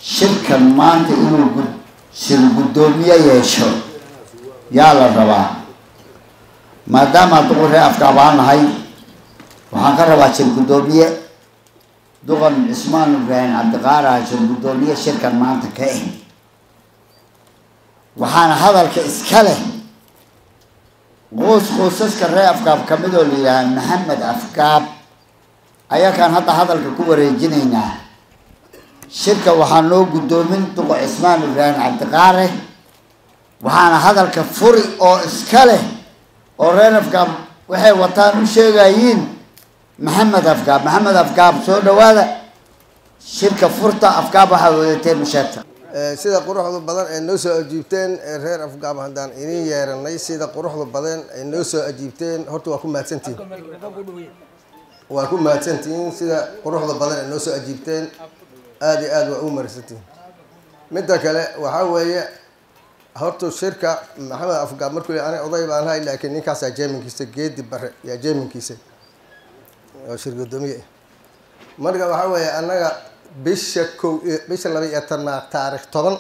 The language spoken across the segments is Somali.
شركة مانت إنه شرقدومية يشو يلا ربا ما دام تقول أفكارنا هاي وهكذا شرقدومية دوغن اسمان بين عبد القارة شرقدومية شركة مانت كائن وحنا هذا الكإسكاله قوسس كرّي أفكار كمدوا لي محمد أفكار أيا كان هذا الكوبر الجنينة شركة وحنو قدومين تقع اسمان بين عبد القارة وحنا هذا الكفوري أو إسكاله أورين أفكار وحي وطن وشجعين محمد أفكار سود هذا شركة فرطة أفكار بحوالتين مشتى sida quruxda badan ee noo soo ajiibteen reer afgaab hadaan inii yeeranay sida quruxda badan ee noo soo ajiibteen horta waa ku mahadsantihiin sida quruxda badan ee noo soo ajiibteen aad iyo aad waa u marsantiin midda kale waxa weeye horta shirka maxamed afgaab markuu aan oday baan hay laakiin ninkaas jeeminkiisa geedi bare yaa jeeminkiisa oo shirka doomiye marka waxa weeye anaga bisha 12 taariikh 10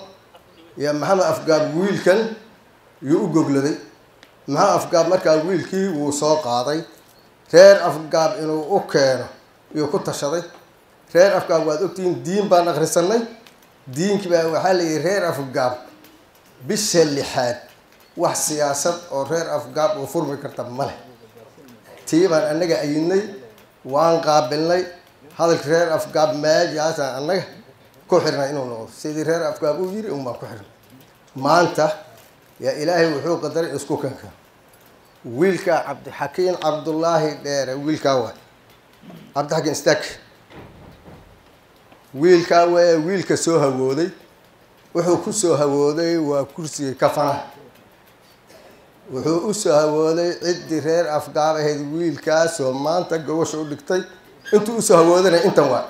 يا محمد أفقاب ويل كان يوقف لدي محمد أفقاب مركا ويلكي وساق عادي غير أفقاب إنه أوكينا يوكل تشري غير أفقاب وادوتين دين بان أغرسناي دين كبا وحالي غير أفقاب بالشل حاد wax siyaasad oo reer afgaab oo furmi karta male tiibaan anaga ayinay waan qaabilnay hadalka reer afgaab meejaasaan anaga ku xirnay inuu noqdo sidii reer afgaab uu yiri uma ku xirnay maanta ya ilaahay wuxuu qadaray isku kanka wiilka Cabdi Xakiin Cabdullaahi dheere wiilka waa Cabdi Xakiin istak wiilka waa wiilka soo hawooday wuxuu ku soo hawooday waa kursiga kafana wuxuu u soo hawooday cid reer afgaab ahayd wiilkaas oo maanta gobosho u dhigtay intuu u soo hawoodana intan waa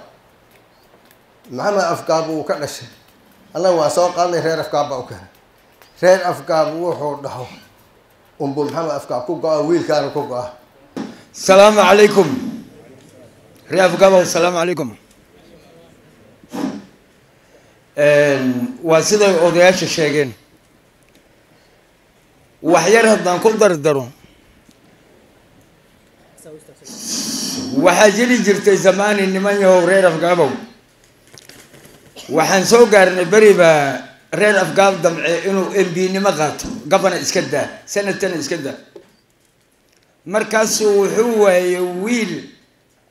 maxamed afgaab uu ka dhashay annaga waa soo qaadnay reer afgaab baa u keenay reer afgaab wuxuu dhaho umbu maxamed afgaab ku go'a wiilkaana ku go'a السلام عليكم reer afgaab السلام عليكم waa sida odayaasha sheegeen waxyar haddaan ku dardaro waxaa jiri jirtay zamaani niman yahow reer afgaabow waxaan soo gaarnay beri baa reer afgaab damce inuu MB-nimo qaato gabana iska daa sanadkana iska daa markaasuu wuxuu waayey wiil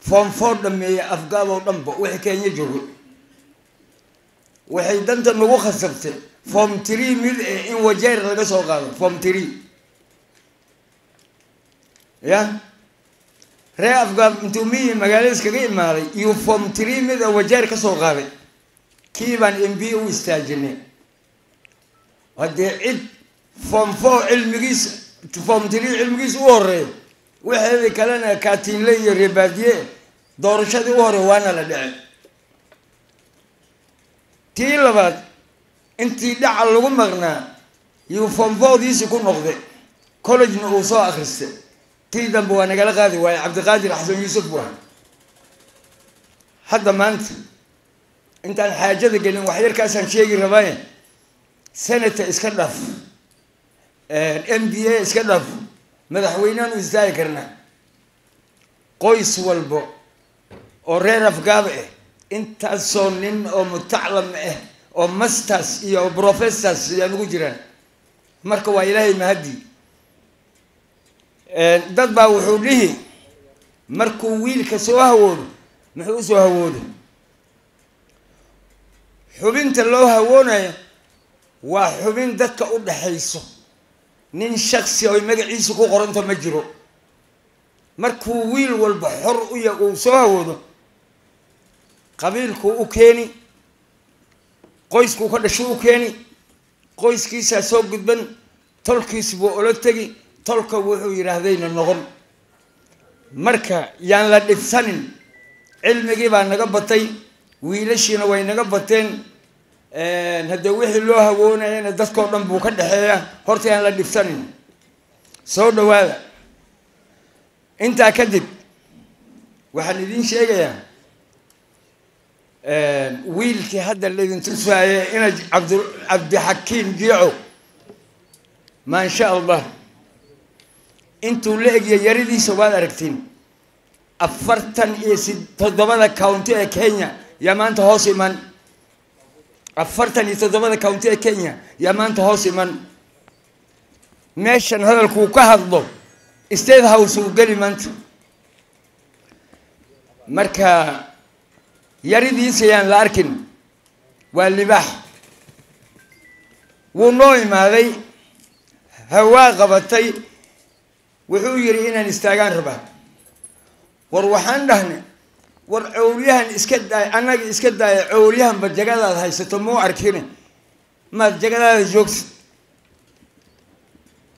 form 4 dhameeya afgaabow dhanba wixii Kenya joogo waxay danta nagu khasabtay form 3 mid in wajeer laga soo qaado form 3 ya reer afgaab intuu miyay magaalada iskaga imaaday iyo form 3 mid wajeer ka soo qaaday kiibaan MB u istaajinay hadii cid form 4 cilmigiis form 3 cilmigiis u horeeyay wixii kalena kaatiin leeyahay reebaadiye doorashadii u hore waana la dhacay tii labaad intii dhacal lagu maqnaa iyo form 4diisi ku noqday college-na uu soo akhristay tii dambe waa nagala qaadi waayay Cabdiqaadir Xasan Yuusuf waa hadda maanta intaan xaajada gelin wax yarkaasaan sheegi rabaa sanadka iska dhaf MBA iska dhaf madaxweynahan u istaagi karnaa qoys walbo oo reer afgaab ah intaasoo nin oo mutaclam ah oo masters iyo professors ayaan ugu jiraan marka waa ilaahay mahadi dad baa wuxuu dhihi markuu wiilka soo hawoodo muxuu soo hawoodo xubinta loo hawoonayo waa xubin dadka u dhaxayso nin shakhsi oo magaciisa ku qoranto ma jiro markuu wiil walba xor u yahay uu soo hawoodo qabiilku u keeni qoysku ka dhashay u keeni qoyskiisa soo gudban tolkiis buu ula tagi tolka wuxuu yiraahdayna noqon marka yaan la dhibsanin cilmigii baa naga batay wiilashiina way naga bateen hadda wixii loo hawoonayna dadkoo dhan buu ka dhaxeeyaa horta yaan la dhibsanin soo dhawaada intaa kadib waxaan idin sheegayaa wiilkii hadda laydin tusaayay ina cabdixakiim jiico maa sha allah intuu la egya yaridiisa waad aragtiin 47 county ee Kenya yaa maanta hoos iman 47 county ee Kenya yaa maanta hoos iman meeshan hadalku ka hadlo state house uu gali maanta marka yaridiisa yaan la arkin waa libaax wuu noo imaaday hawaa qabatay wuxuu yiri inaan istaagaan rabaa war waxaan dhahnay war awliyahan iska daay anaga iska daay awliyahan bajagadaad haysato moo arkine ma jagadaada joogto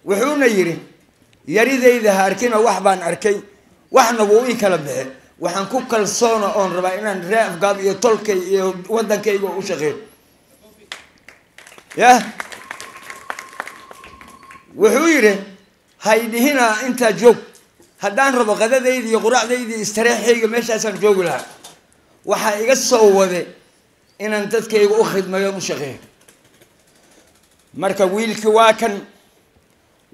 wuxuuna yiri yaridayda ha arkina wax baan arkay waxna wuu ii kala bixi waxaan ku kalsoona oon rabaa inaan reef gaab iyo tolkay iyo wadankayga u shaqeeyo ya wuxuu yiri haydihina inta joog haddaan rabo qadadayda iyo quraacdayda istiraahayga meeshaasaan joogi lahaa waxaa iga soo wade inaan dadkayga u khidmayo u shaqeeyo marka wiilkii waa kan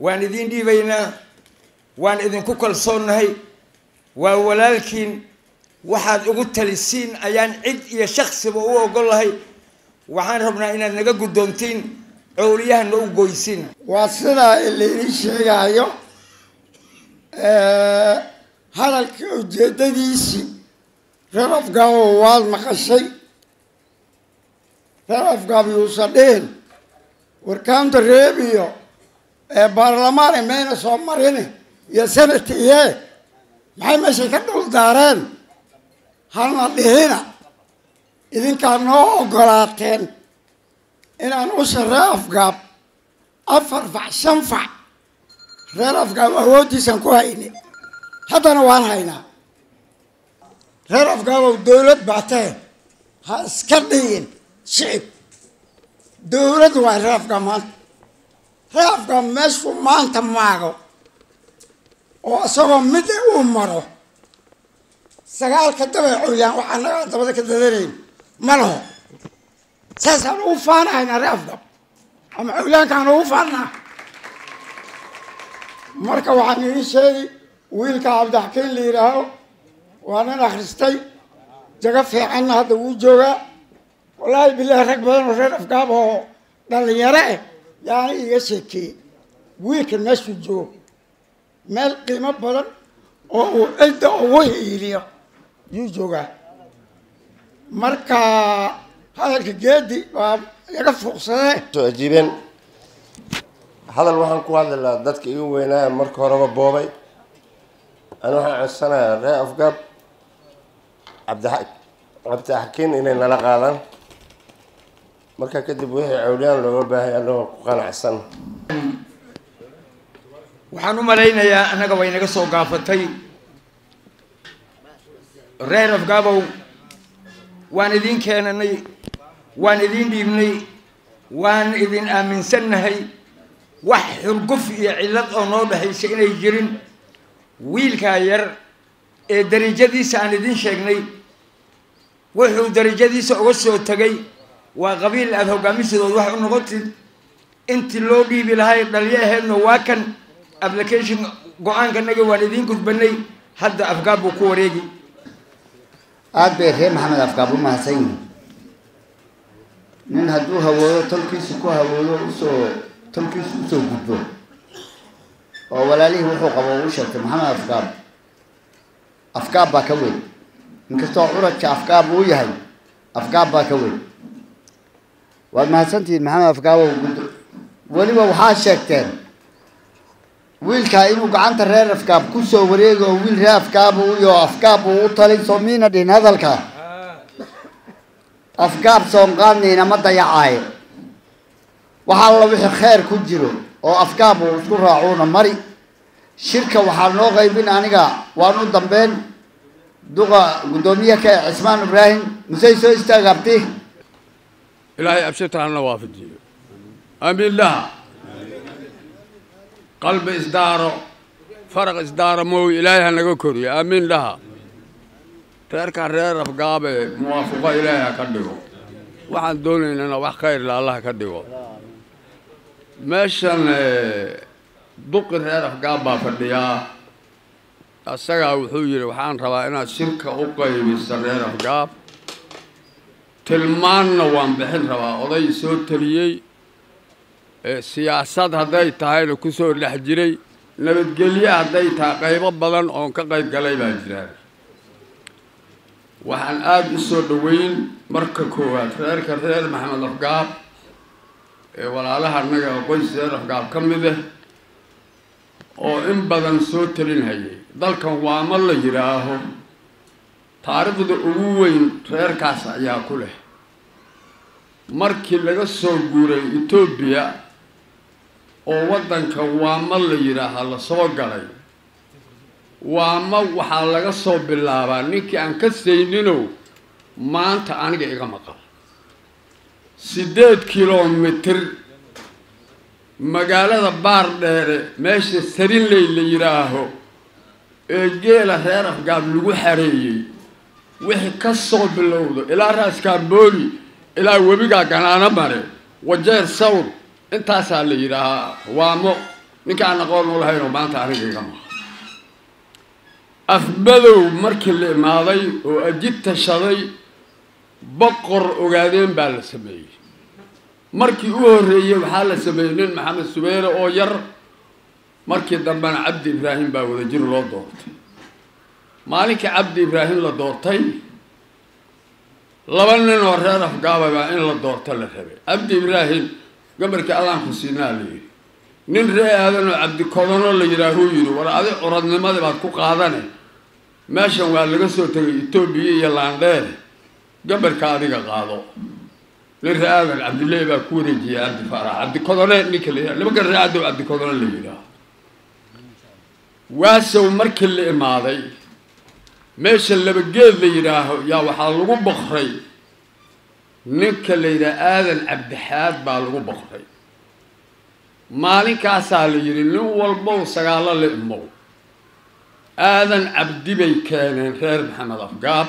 waan idin dhiibaynaa waan idinku kalsoonahay waa walaalkiin waxaad ugu talisiin ayaan cid iyo shakhsiba u ogolahay waxaan rabnaa inaad naga guddoontiin awliyahana u goysiin waa sidaa ilaa sheegayo hadalka ujeedadiisii reer afgaab waad maqashay reer afgaab yuusan dhihin warkaanta reebiyo baarlamaane mayna soo marini iyo sanadka iye maxay meeshay ka dhuldaareen halna dhihina idinkaa noo ogolaateen inaan usha reer afgaab 4 fac 5 fac reer afgaab awoodiisan ku hayni haddana waan haynaa reer afgaabow dowlad baatee ha iska dhihin shicib dowlad waa reer afgaab maanta reer afgaab meeshuu maanta maago oo isagoo mid uu maro sagaalka dabay culyaan waxaa naga dabada ka dadanayn ma laho saasaan ugu faanahaynaa reer afgaab ama culyaankaan ugu faanaa marka waxaan idin sheegi wiilka cabdixakiin la yidhaaho waa nin akhristay jago fiicanna hadda wuu joogaa wallaahi bilaahi rag badan oo reer afgaab oo dhalinyaro ah yaani iga sheekeeyey wiilkan meeshuu joogo meel qiimo badan oo uu cidda ugu hiiliyo yuu joogaa marka hadalka geedi waa iga fuuqsadee soo ajiibeen hadal waxaan ku hadli lahaa dadka igu weynaa marka horeba boobay أنا waxaan codsanayaa reer afgaab cabdixakiin inay nala qaadaan marka kadib wixii awliyaan looga baahay anagoo ku qanacsan waxaan u malaynayaa annaga way naga soo gaafatay reer afgaabow waan idin keenanay waan idin dhiibnay waan idin aaminsannahay wax xurguf iyo cillad oo noo dhaxaysa inay jirin wiilka yar ee darajadiisa aan idin sheegnay wuxuu darajadiisa uga soo tagay waa qabiil aad hogaamisadood wax u noqotid intii loo dhiibi lahay dhaliyaheedna waa kan application go-aankanaga waan idin gudbanay hadda afgaab buu ku wareegi aad bay reer maxamed afgaab u mahadsan yihiin nin hadduu hawoodo tolkiisa ku hawoodo tolkiisa usoo gudbo oo walaalihii wuxuu qabo uu sheegtay maxamed afgaab baa ka weyn inkastoo curadka afgaab uu yahay afgaab baa ka weyn waad mahadsantihiin maxamed afgaabow weliba waxaa sheegteen wiilkaa inuu gacanta reer afgaab ku soo wareego oo wiil reer afgaab iyo afgaab uu u talin soo miina dhihin hadalka afgaab soon qaadnayna ma dayacaayo waxaa la wixii khayr ku jiro oo afgaab uu isku raacuuna mari shirka waxaa noo qaybin aniga waan u dambeyn duqa guddoomiye ka cismaan ibraahim musey soo istaagabti ilaahay abshirta hana waafajiyo amiin laha qalbi isdaaro faraq isdaaro mooy ilaahay hanaga koriyo amiin laha reerka reer afgaabe muwaafaqo ilaahay ha ka dhigo waxaan doonaynana wax khayr la allah ka dhigo meeshan duqi reer afgaab baa fadhiyaa asagaa wuxuu yidhi waxaan rabaa inaad shirka u qaybiso reer afgaab tilmaanna waan bixin rabaa oday soo taliyey siyaasad hadday tahayna ku soo dhex jiray nabadgelye hadday tahay qaybo badan oon ka qayb galay baa jiraan waxaan aada u soo dhoweyn marka koowaad reerka reer maxamed afgaab ee walaalaha annaga qoys reer afgaab ka mid ah oo in badan soo talinhayay dalkan waama la yidhaaho taariikhda ugu weyn reerkaas ayaa ku leh markii laga soo guuray Ethiopia oo waddanka waama la yidhaaha la soo galay waama waxaa laga soo bilaabaa ninkii aan ka sayninow maanta aniga iga maqal 8 kilomitir magaalada Baardheere meesha Sarinley la yidhaaho ee geela reer afgaab lagu xareeyay wixii ka soo bilowdo ilaa raaska booli ilaa webiga ganaana mare wajeer sawd intaasaa la yidhaahaa waamo ninkaan aqoon u lahayn oo maanta aniga iga maqal afmadow markii la imaaday oo ajid tashaday boqor ogaadeen baa la sameeyey markii uu horeeyay waxaa la sameeyay nin maxamed subeere oo yar markii dambana cabdi ibraahim baa wada jir loo doortay maalinkii cabdi ibraahim la doortay laba nin oo reer afgaab baa in la doorto la rabay cabdi ibraahim gabarkii adaan ku siinaa la yidhi nin ree aadan oo cabdi kodono la yidhaahuu yidhi war adi curadnimadii baad ku qaadane meeshan waa laga soo tegay Ethiopia iyo Landheer gabarka adiga qaado nin ree aadan cabdileey baa ku wareejiyay cabdi faarax cabdi kodone ninka la yidhaha nimanka ree aadan cabdi kodone la yidhaha waasow markii la imaaday meesha laba geed la yidhaaho yaa waxaa lagu boqray ninka la yidhaha aadan cabdixaad baa lagu boqray maalinkaasaa la yidhi nin walbow sagaalo la imow aadan cabdi bay keeneen reer maxamed afgaab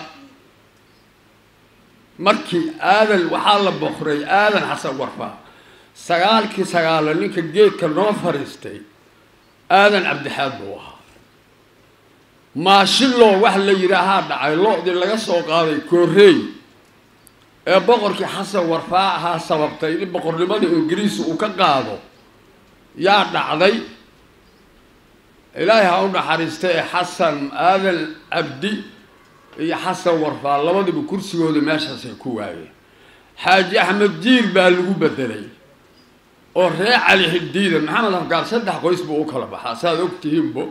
markii aadan waxaa la boqray aadan xasan warfaa sagaalkii sagaalo ninka geedka noo fariistay aadan cabdixaad buu ahaa maashiloo wax la yidhaahaa dhacay lo'dii laga soo qaaday koorreey ee boqorkii xasan warfaa ahaa sababtay in boqornimada ingiriisi uu ka qaado yaa dhacday ilaahay ha u naxariistay ee xasan aadan cabdi iyo xasan warfaa labadiiba kursigooda meeshaasay ku waayeen xaaji axmed jiir baa lagu bedelay oo ree cali xiddiida maxamed afgaab 3 qoys buu u kala baxaa saad ogtihiinbo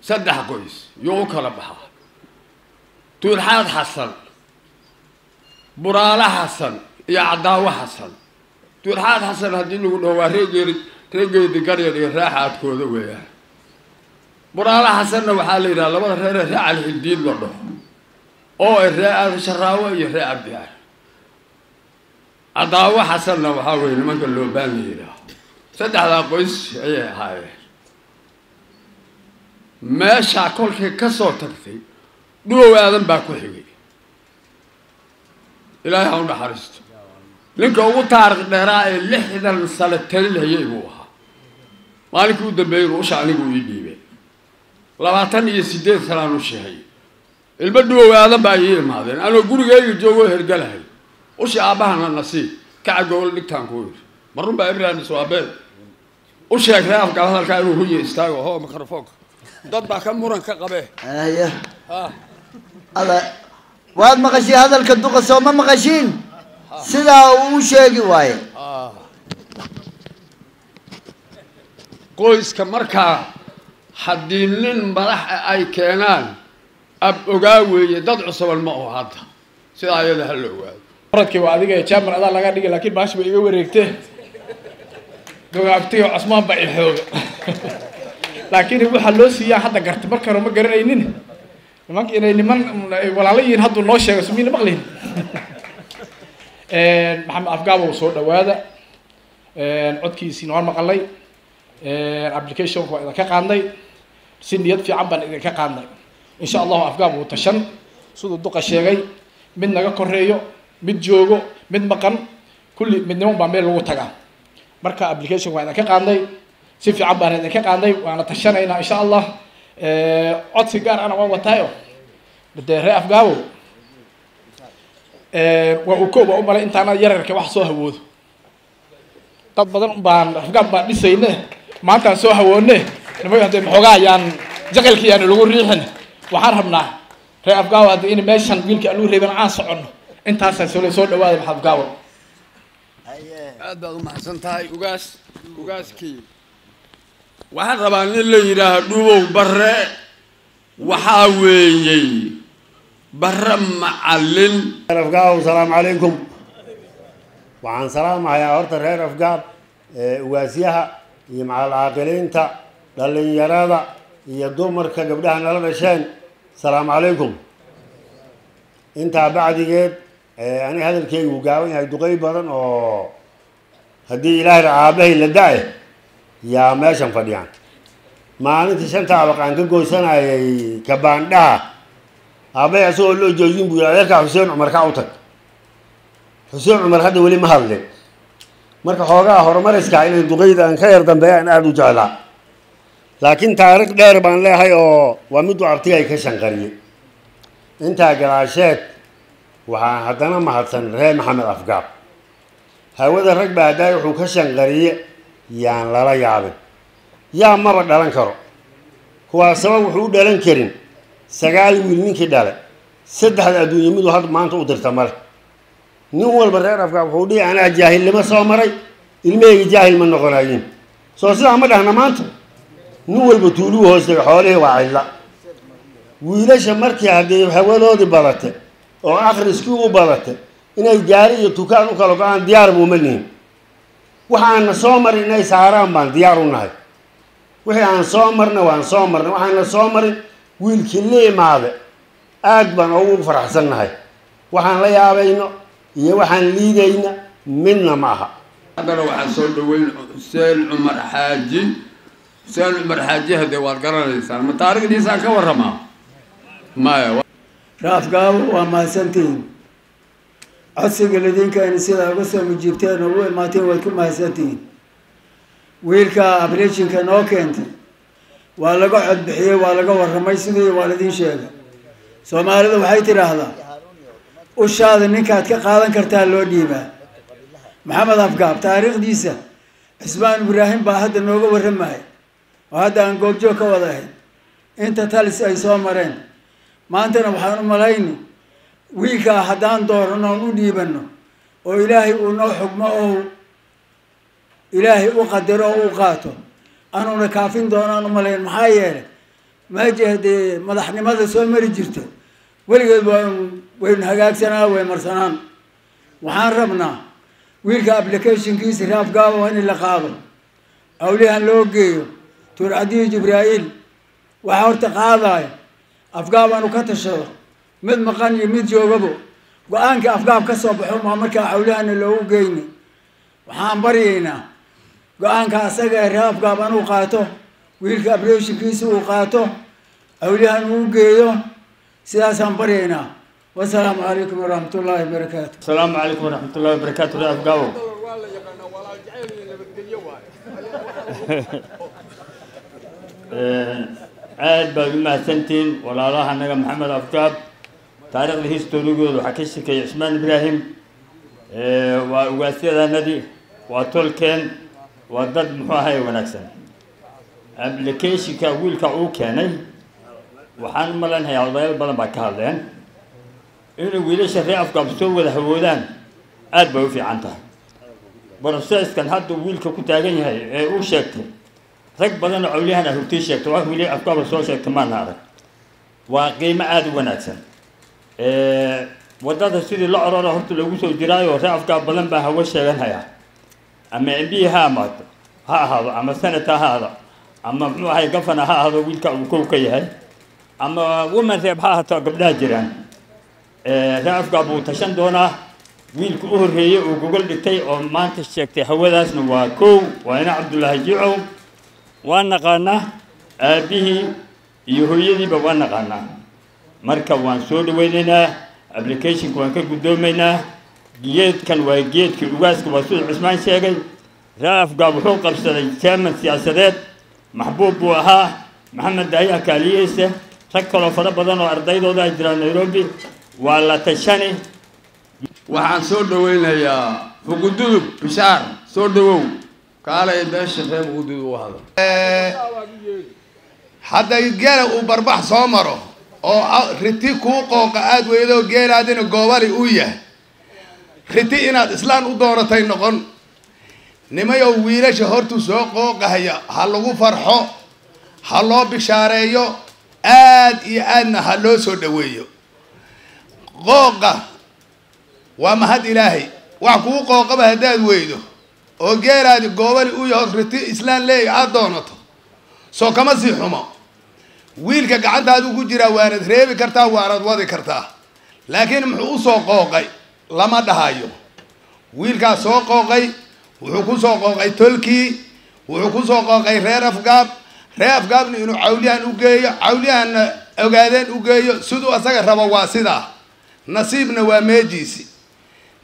3 qoys yuu u kala baxaa tuurxaad xasan buraale xasan iyo cadaawo xasan tuurxaad xasan haddii lagu dhaho waa reegeedi garyar iyo raaxaadkooda weeyaan buraale xasanna waxaa la yidhaha labada reer ee ree cali xiddiid la dhaho oo ay ree aadan sharaawo iyo ree cabdiyaar cadaawo xasanna waxaa weeye nimanka loobaan la yidhaaho 3 qoys ayay ahaayeen meeshaa kolkay ka soo tagtay dhuwow aadan baa ku xigay ilaahay ha u naxariisto ninka ugu taariikh dheeraa ee 60 sano talinayay buu ahaa maalinkii u dambeeyay usha anigu ii dhiibay 28 sanaan u sheegay ilmo dhuwow aadan baa ii imaadeen anoo gurigayga joogo hergalahay ushi aabahana nasiib kaca gobol dhigtaan ku yiri marun baa ibrahim iswaabeen u sheegay afka hadalka inuu huyo istaago hoo mikrofoonka dad baa ka muran ka qabee هيا الله واد مقشي هذا الكدوق سوما مقشين سدا وشيغي واي qoyska markaa haddii nin madax ay keenaan ab ogaa weeye dad cusuban ma oo hadda sidaa ayada ha la ogaado oradkii waa adiga jaamar adaa laga dhigay laakiin baash bay iga wareegtay gogaabtiyo Cusmaan baa xoog laakiin waxa loo siiyaa hadda garta marka hore ma garanaynin nimanka inay niman walaalayiin haddu noo sheego sumiina maqlin maxamed afgaab oo soo dhawaada codkiisii noo maqalay application ko idin ka qaadnay si niyad fiican baan idin ka qaadnay إن شاء الله أفقاب وتشن صد الدقة شيء من نجا كوريو من جوجو من مكان كل من يوم بعمل له تجا مركا أبليكيشن وأنا كقاندي سيف عبارة أنا كقاندي وأنا تشن هنا إن شاء الله عد سيجار أنا ما وتايو بدي رأي أفقابه وأكوب أمر أنت أنا يرك واحد صوه بود طب بدل بان أفقاب بان لسينه ما أنت صوه ونه نبغى هذا حاجة يعني جعل كي يعني لغور ريحن وحرمنا رأي أفقاب هذا إني ماشان بيلك ألو ريبان عاص عنه أنت هسه سولي صوت لواد أفقاب هذا ما حسن تاي وقاس كي واحد طبعا اللي يراه دوبو برا وحاوي برا معلن أفقاب السلام عليكم وعن سلام يا أرض الرير أفقاب واسيها مع العاقلين تا للي يرادا يدومر كقبلها نلرشان السلام عليكم انت بعد جيت أنا هذا الكي وقاوي هاي دقي بدن أو هدي إله رعابه اللي داعي يا ماشان فديان ما أنت شنتا بقى عندك جوسنا كبان ده أبي أسوي له جوجين بيقول عليك حسين عمر كعوتك حسين عمر هذا ولي محل مركا حوجا هرمرس كائن دقي ده خير دم بيان أدو جالا لكن تاريخ دير بان له هاي أو ومدو عرتي كشان قريب أنت جراشات وهذانا ما هتسن رأي محمد أفقاب هذا الرجل بعدها وكشان قريب يعني لا يعبد يا مرة دلنا كرو هو سبب وحود دلنا كريم سجال ويلين كدالة سد هذا الدنيا ميدو هذا ما أنت قدرت تمر نوال برا أفقاب حودي أنا جاهل لما سامري المي جاهل من نقراين سوسي أحمد أنا ما أنت نوال بتولو هو حوله وعيلا ويلاش مركي هذا حوالو دي بلته أو آخر سكوا بلته إن الجاري يتوكل وكلو كان ديار مؤمنين وحنا سامر إن سهران بان ديارنا وحنا سامرنا وحنا سامر ويلكلي ماذا أكبر أو فرح سنة هاي وحن لا يابينا وحن ليدينا منا معها هذا لو حصل وين سيل عمر حاجي هذا والقرن الإنسان متارك الإنسان كورما ما رافقاب وما سنتين عصق الذين كانوا يصيروا قسم جبتين هو ما تين ما سنتين ويلكا أبريشن كانوا كنت ولا قعد بحيه ولا قور رميسدي ولا دين شيء سومالي waxay tiraahdaa ushaada ninkaad ka qaadan kartaa loo dhiibaa maxamed afgaab taariikhdiisa ismaan ibraahim baa hadda nooga waramay oo hadda aan goobjoog ka wadahay inta talis ay soo mareen maantana waxaan u malaynay wiilka haddaan doorano u dhiibano oo ilaahay uu noo xugmo oo ilaahay u qadaro oo u qaato أنا كافين دون أنا ملاين محاير ما جهد مدحنمada soo mari jirto waligeed way hagaagsanaa way marsanaan waxaan rabnaa wiilka application-kiisa raafgaabo in la qaado awliyan loo geeyo turcadii jibraa'iil waxa horta qaadaay afgaabanu ka tashado mid maqan iyo mid joogabo go'aanka afgaab ka soo baxo marka awliyan loo geeyni waxaan bariyeynaa go'aanka asaga raafgaab anu qaato wiilka application-kiisa uu qaato awliyan uu geeyo سياسة برينا والسلام عليكم ورحمة الله وبركاته. السلام عليكم ورحمة الله وبركاته. رأف قاو. عاد بما سنتين ولا الله أنا محمد أفكاب تاريخ الهستوريو وحكيش كي عثمان إبراهيم وواسير النادي وتولكن وضد محاهي ونكسن. أبلكيش كأول كأوكاني waxaan malanayaa odayaal badan baa ka hadleen inuu wiilasha reer afgaab soo wada hawoodaan aad bay u fiican tahay processkan hadda wiilka ku taagan yahay ee uu sheegtay rag badan oo awliyahan ah hurtii sheegtay wax wiilay afgaab soo sheegtay ma arag waa qiimo aad u wanaagsan wadada sidii la ororo horta lagu soo jiraayo reer afgaab badan baa hawo sheeganaya ama MB ha ahaado ama senator ha ahaado ama muxuu ahay gafana ha ahaado wiilka uu ka yahay أما ومن ذبحها تقبلها جيران رأف قابو تشان دونا ويل كأهر هي وجوجل دكتي أو ما أنت شكتي هو ذا وكو وأنا عبد الله جيعو وأنا قانا به يهويني بوانا قانا marka waan soo dhaweynaynaa applicationka waan ka gudoomaynaa geedkan waa geedkii ugaaska waa sida Cismaan sheegay reer afgaab wuxuu qabsaday chairman siyaasadeed maxbuub buu ahaa maxamed daayaa kaaliyeysa rag kaloo fara badan oo ardaydooda jira Nairobi waa la tashani waxaan soo dhaweynayaa Fugududub Bishaar soo dhawow kaalay beesha reer Fugududub u hada hadday geela uu barbax soo maro oo riti ku qooqa aad weydo geelaadina goobali u yahay riti inaad islaan u dooratay noqon nimayo wiilasha hortu soo qooqahaya ha lagu farxo ha loo bishaareeyo aad iyo aadna ha loo soo dhaweeyo qooqa waa mahad ilaahay wax kuu qooqaba haddaad weydo oo geelaadi goobali u yahay riti islaan leey aad doonato soo kama sii xumo wiilka gacantaadu ku jira waanad reebi kartaa waanad wadi kartaa laakiin muxuu u soo qooqay lama dhahayo wiilka soo qooqay wuxuu ku soo qooqay tolkii wuxuu ku soo qooqay reer afgaabna inuu cawliyahan u geeyo cawliyahanna ogaadeen u geeyo siduu asaga rabo waa sidaa nasiibna waa meejiisi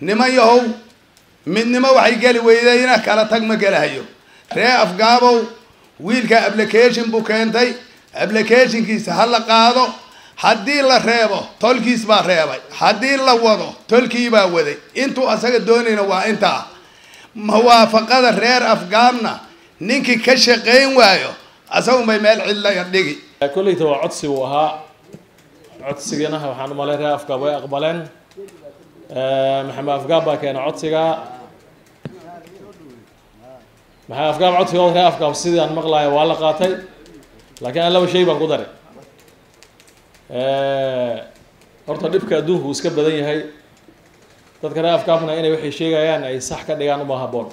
niman yahow midnimo waxay geli weydayna kala tag ma gelahayo reer afgaabow wiilka application buu keentay applicationkiisa ha la qaado haddii la reebo tolkiis baa reebay haddii la wado tolkii baa waday intuu asaga doonayna waa intaa muwaafaqada reer afgaabna ninkii ka shaqayn waayo asagu bay meel cidla dhigi kullayta waa codsi uu ahaa codsigana waxaan u malay reer afgaab way aqbaleen maxamed afgaab baa keena codsiga maxamed afgaab codsiga reer afgaab sidii aan maqlayo waa la qaatay laakiin aan laba shay baan ku daray horta dhibka adduunku uu iska badan yahay dadka reer afgaabna inay waxay sheegayaan ay sax ka dhigaan uma habboon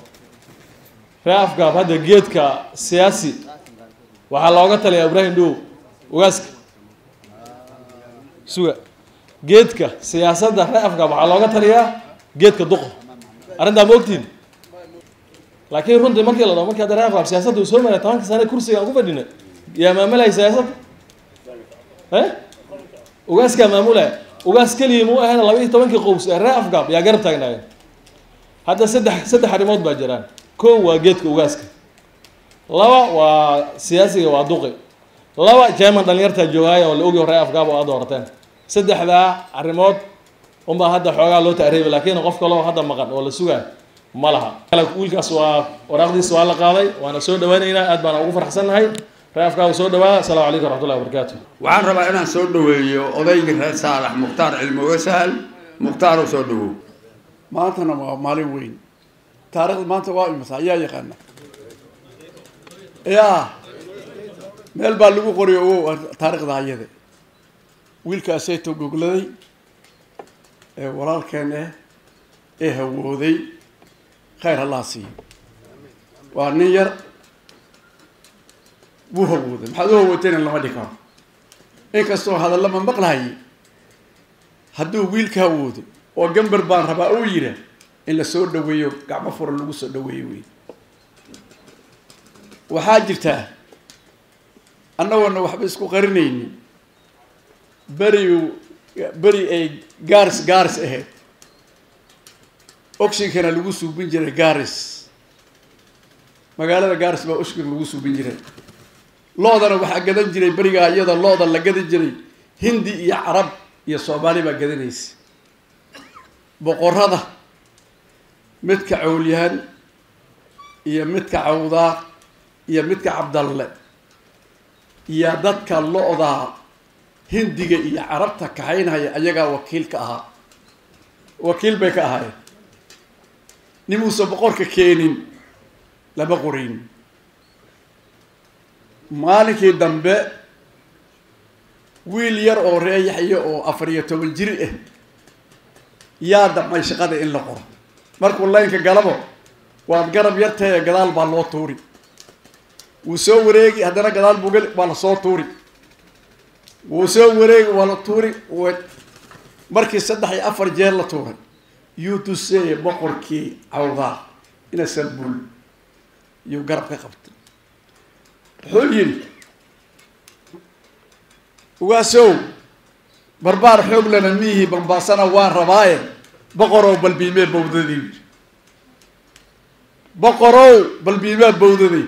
reer afgaab hadda geedka siyaasi waxaa looga taliyaa Ibrahim Dhow ugaaska suga geedka siyaasadda reer afgaab waxaa looga taliyaa geedka duqo arrintaa ma ogtiin laakiin runtii markii la dhaho markii reer afgaab siyaasadda uu soo maray 10 sano kursiga aan ku fadhinay yaa maamulay siyaasadda ugaaska maamulay ugaas kaliya muu ahayn 12 qows ee reer afgaab yaa garab taagnaayeen hadda saddex arrimood baa jiraan koow waa geedka ugaaska laba waa siyaasiga waa duqi laba chairman dhalinyarta joogay oo la ogi reer afgaab oo aad doorateen saddexda arrimood uma hadda xoogaa loo taariibay laakiin qof kale oo hadda maqan oo la sugaa ma laha wiilkaas waa waraaqdiisa waa la qaaday waana soo dhaweynaynaa aad baan ugu faraxsanahay reer afgaab soo dhawaa assalaamu calaykum waraxmatullahi wabarakaatuh waxaan rabaa inaan soo dhaweeyo odayga reer Saalax Mukhtaar Cilmi Wasahal Mukhtaar soo dhawo maantana waa maalin weyn taariikhda maanta waa imisa ayaa yaqaana yaa meel baa lagu qoriyo taariikhda ayada wiilkaasay to gogladay ee walaalkeen ee hawooday khayr Allah siiyo waa nin yar buu hawooday maxaad u hawooteen lama dhigano inkastoo hadalla ma maqlahay hadduu wiilka hawoodo oo gambar baan rabaa uu yiri in la soo dhaweeyo gacmo furan lagu soo dhaweeyo weey waxaa jirta annaguna waxba isku qarinaynin bari ay gaaris ahayd oxygeena lagu suubin jiray gaaris magaalada gaaris baa oxygen lagu suubin jiray loodana waxaa gadan jiray bariga iyada looda la gadan jiray hindi iyo carab iyo soomaali baa gadanaysa boqorada midka cawliyahan iyo midka cawdaa iyo midka cabdalle iyo dadka looda hindiga iyo carabta kaxaynaya ayagaa wakiilka ahaa wakiil bay ka ahaayeen nimuusa boqorka keenin lama qorin maalinkii dambe wiil yar oo reeyaxyo oo 14 jir ah yaa damay shaqada in la qoro markuu laynka galabo waad garab yartay gadaal baa loo tuuri wuu soo wareegi haddana gadaal buu gal waa la soo tuuri wuu soo wareegi waa la tuuri markii 3 iyo 4 jeer la tuuray yuu tusay boqorkii cawdaa ina sabul yuu garab ka qabtay wuxuu yiri ugaasow barbaar xoog lana miihi bambaasana waan rabaaye boqorow balbiimee bowdadii boqorow balbiimee bowdadii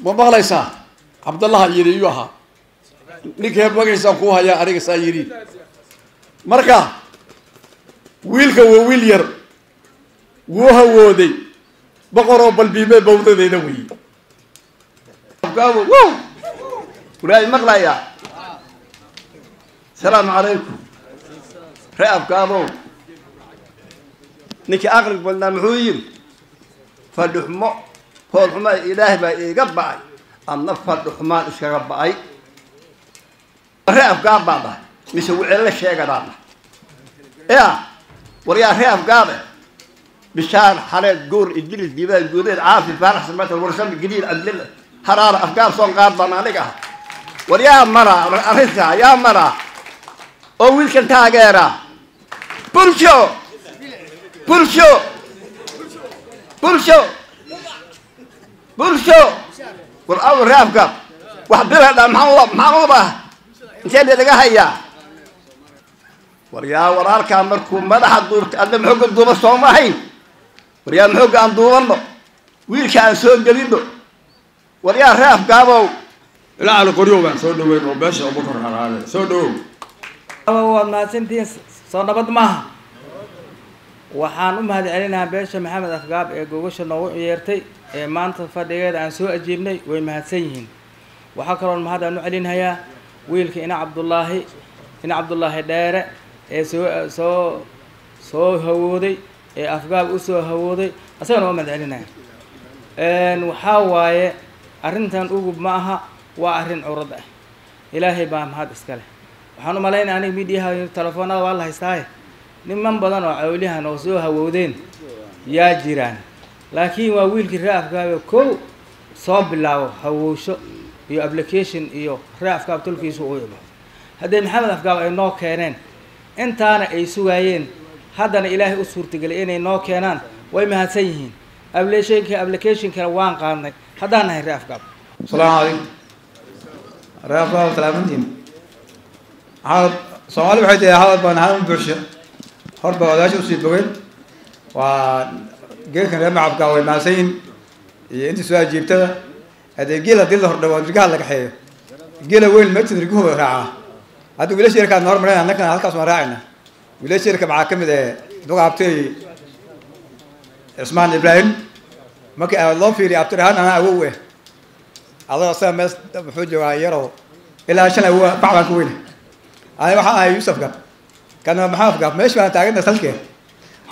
ma maqlaysaa cabdallaha yidhi iyuu ahaa ninkee magaciisaan kuu hayaa aniga saa yidhi marka wiilka waa wiil yar wuu hawooday boqorow balbiimee bowdadeeda weyi walaay maqlayaa السلام عليكم رأب كابو نكي أغلق بلنا محوير فالحمى فالحمى إلهي با يقبعي النفر الحمى إشكربعي رأب كاب بابا مسوي إلا الشيء قدامنا إيه وريا رأب كاب بشار حالات قول الجليل جبال جبال عافي فارح سمعت الورسم الجليل أدلل حرارة أفكار صون قاد بنالك وريا مرة أرثها يا مرة أو ويلكن تاجرة بولشو بولشو بولشو بولشو والأول رافقة وحبيبها ده محمود أنت اللي لقاها يا وريا ورارك أمركم ما راح تدور تقدم حق الدور الصومعي وريا الحق عن دورنا ويلكن سوق جديد وريا رافقة أبو لا على قريبا سودو وين وباش أبو بكر هذا سودو waa mahadsantihiin soo nabad maaha waxaan u mahadcelinayaa beesha maxamed afgaab ee gogasha noogu yeertay ee maanta fadhigeeda aan soo ajiibnay way mahadsan yihiin waxaa kaloo mahad aan u celinayaa wiilka ina cabdullaahi dheere ee soo hawooday ee afgaab u soo hawooday asagana waa mahadcelinaya waxaa waaye arrintan ugub ma aha waa arrin curad ah ilaahay baa mahad iska leh waxaan u malaynaya aniga midiyaha telefoonada waa la haystaaye niman badan oo cawlihan oo soo hawowdeen yaa jiraan laakiin waa wiilkii ree afgaabe kow soo bilaabo hawowsho iyo application iyo ree afgaab tolkiisu u imo haddee maxamed afgaab ay noo keeneen intaana ay sugaayeen haddana ilaahay u suurtagelay inay noo keenaan way mahadsan yihiin applicationkana waan qaadnay haddaan nahay ree afgaab asalaamu calaykum ree afgaab salaamantiin Soomaali waxay tahay hadal baan ahaan u bulsho horba wadaasha usii bogeen waa geelkan reer macabka way maasayin iyo intii soo ajiibtada hadee geel haddii la hordhawo dirgaha la kaxeeyo geela weyn meedsa dirguhu raacaa hadda wiilasha yarkaan hor mareen annagana halkaas waan raacayna wiilasha yarka maxaa ka mid duqa abtay Ismaan Ibrahim markii aad loo fiiriyo abtir ahaan anaa awow adoo asaga mees wuxuu joogaa yaroo ilaa shan awow bacbaan ku weyne أنا waxaan Yusuf Gab kana maxaa Gab meesh baan taagana salkee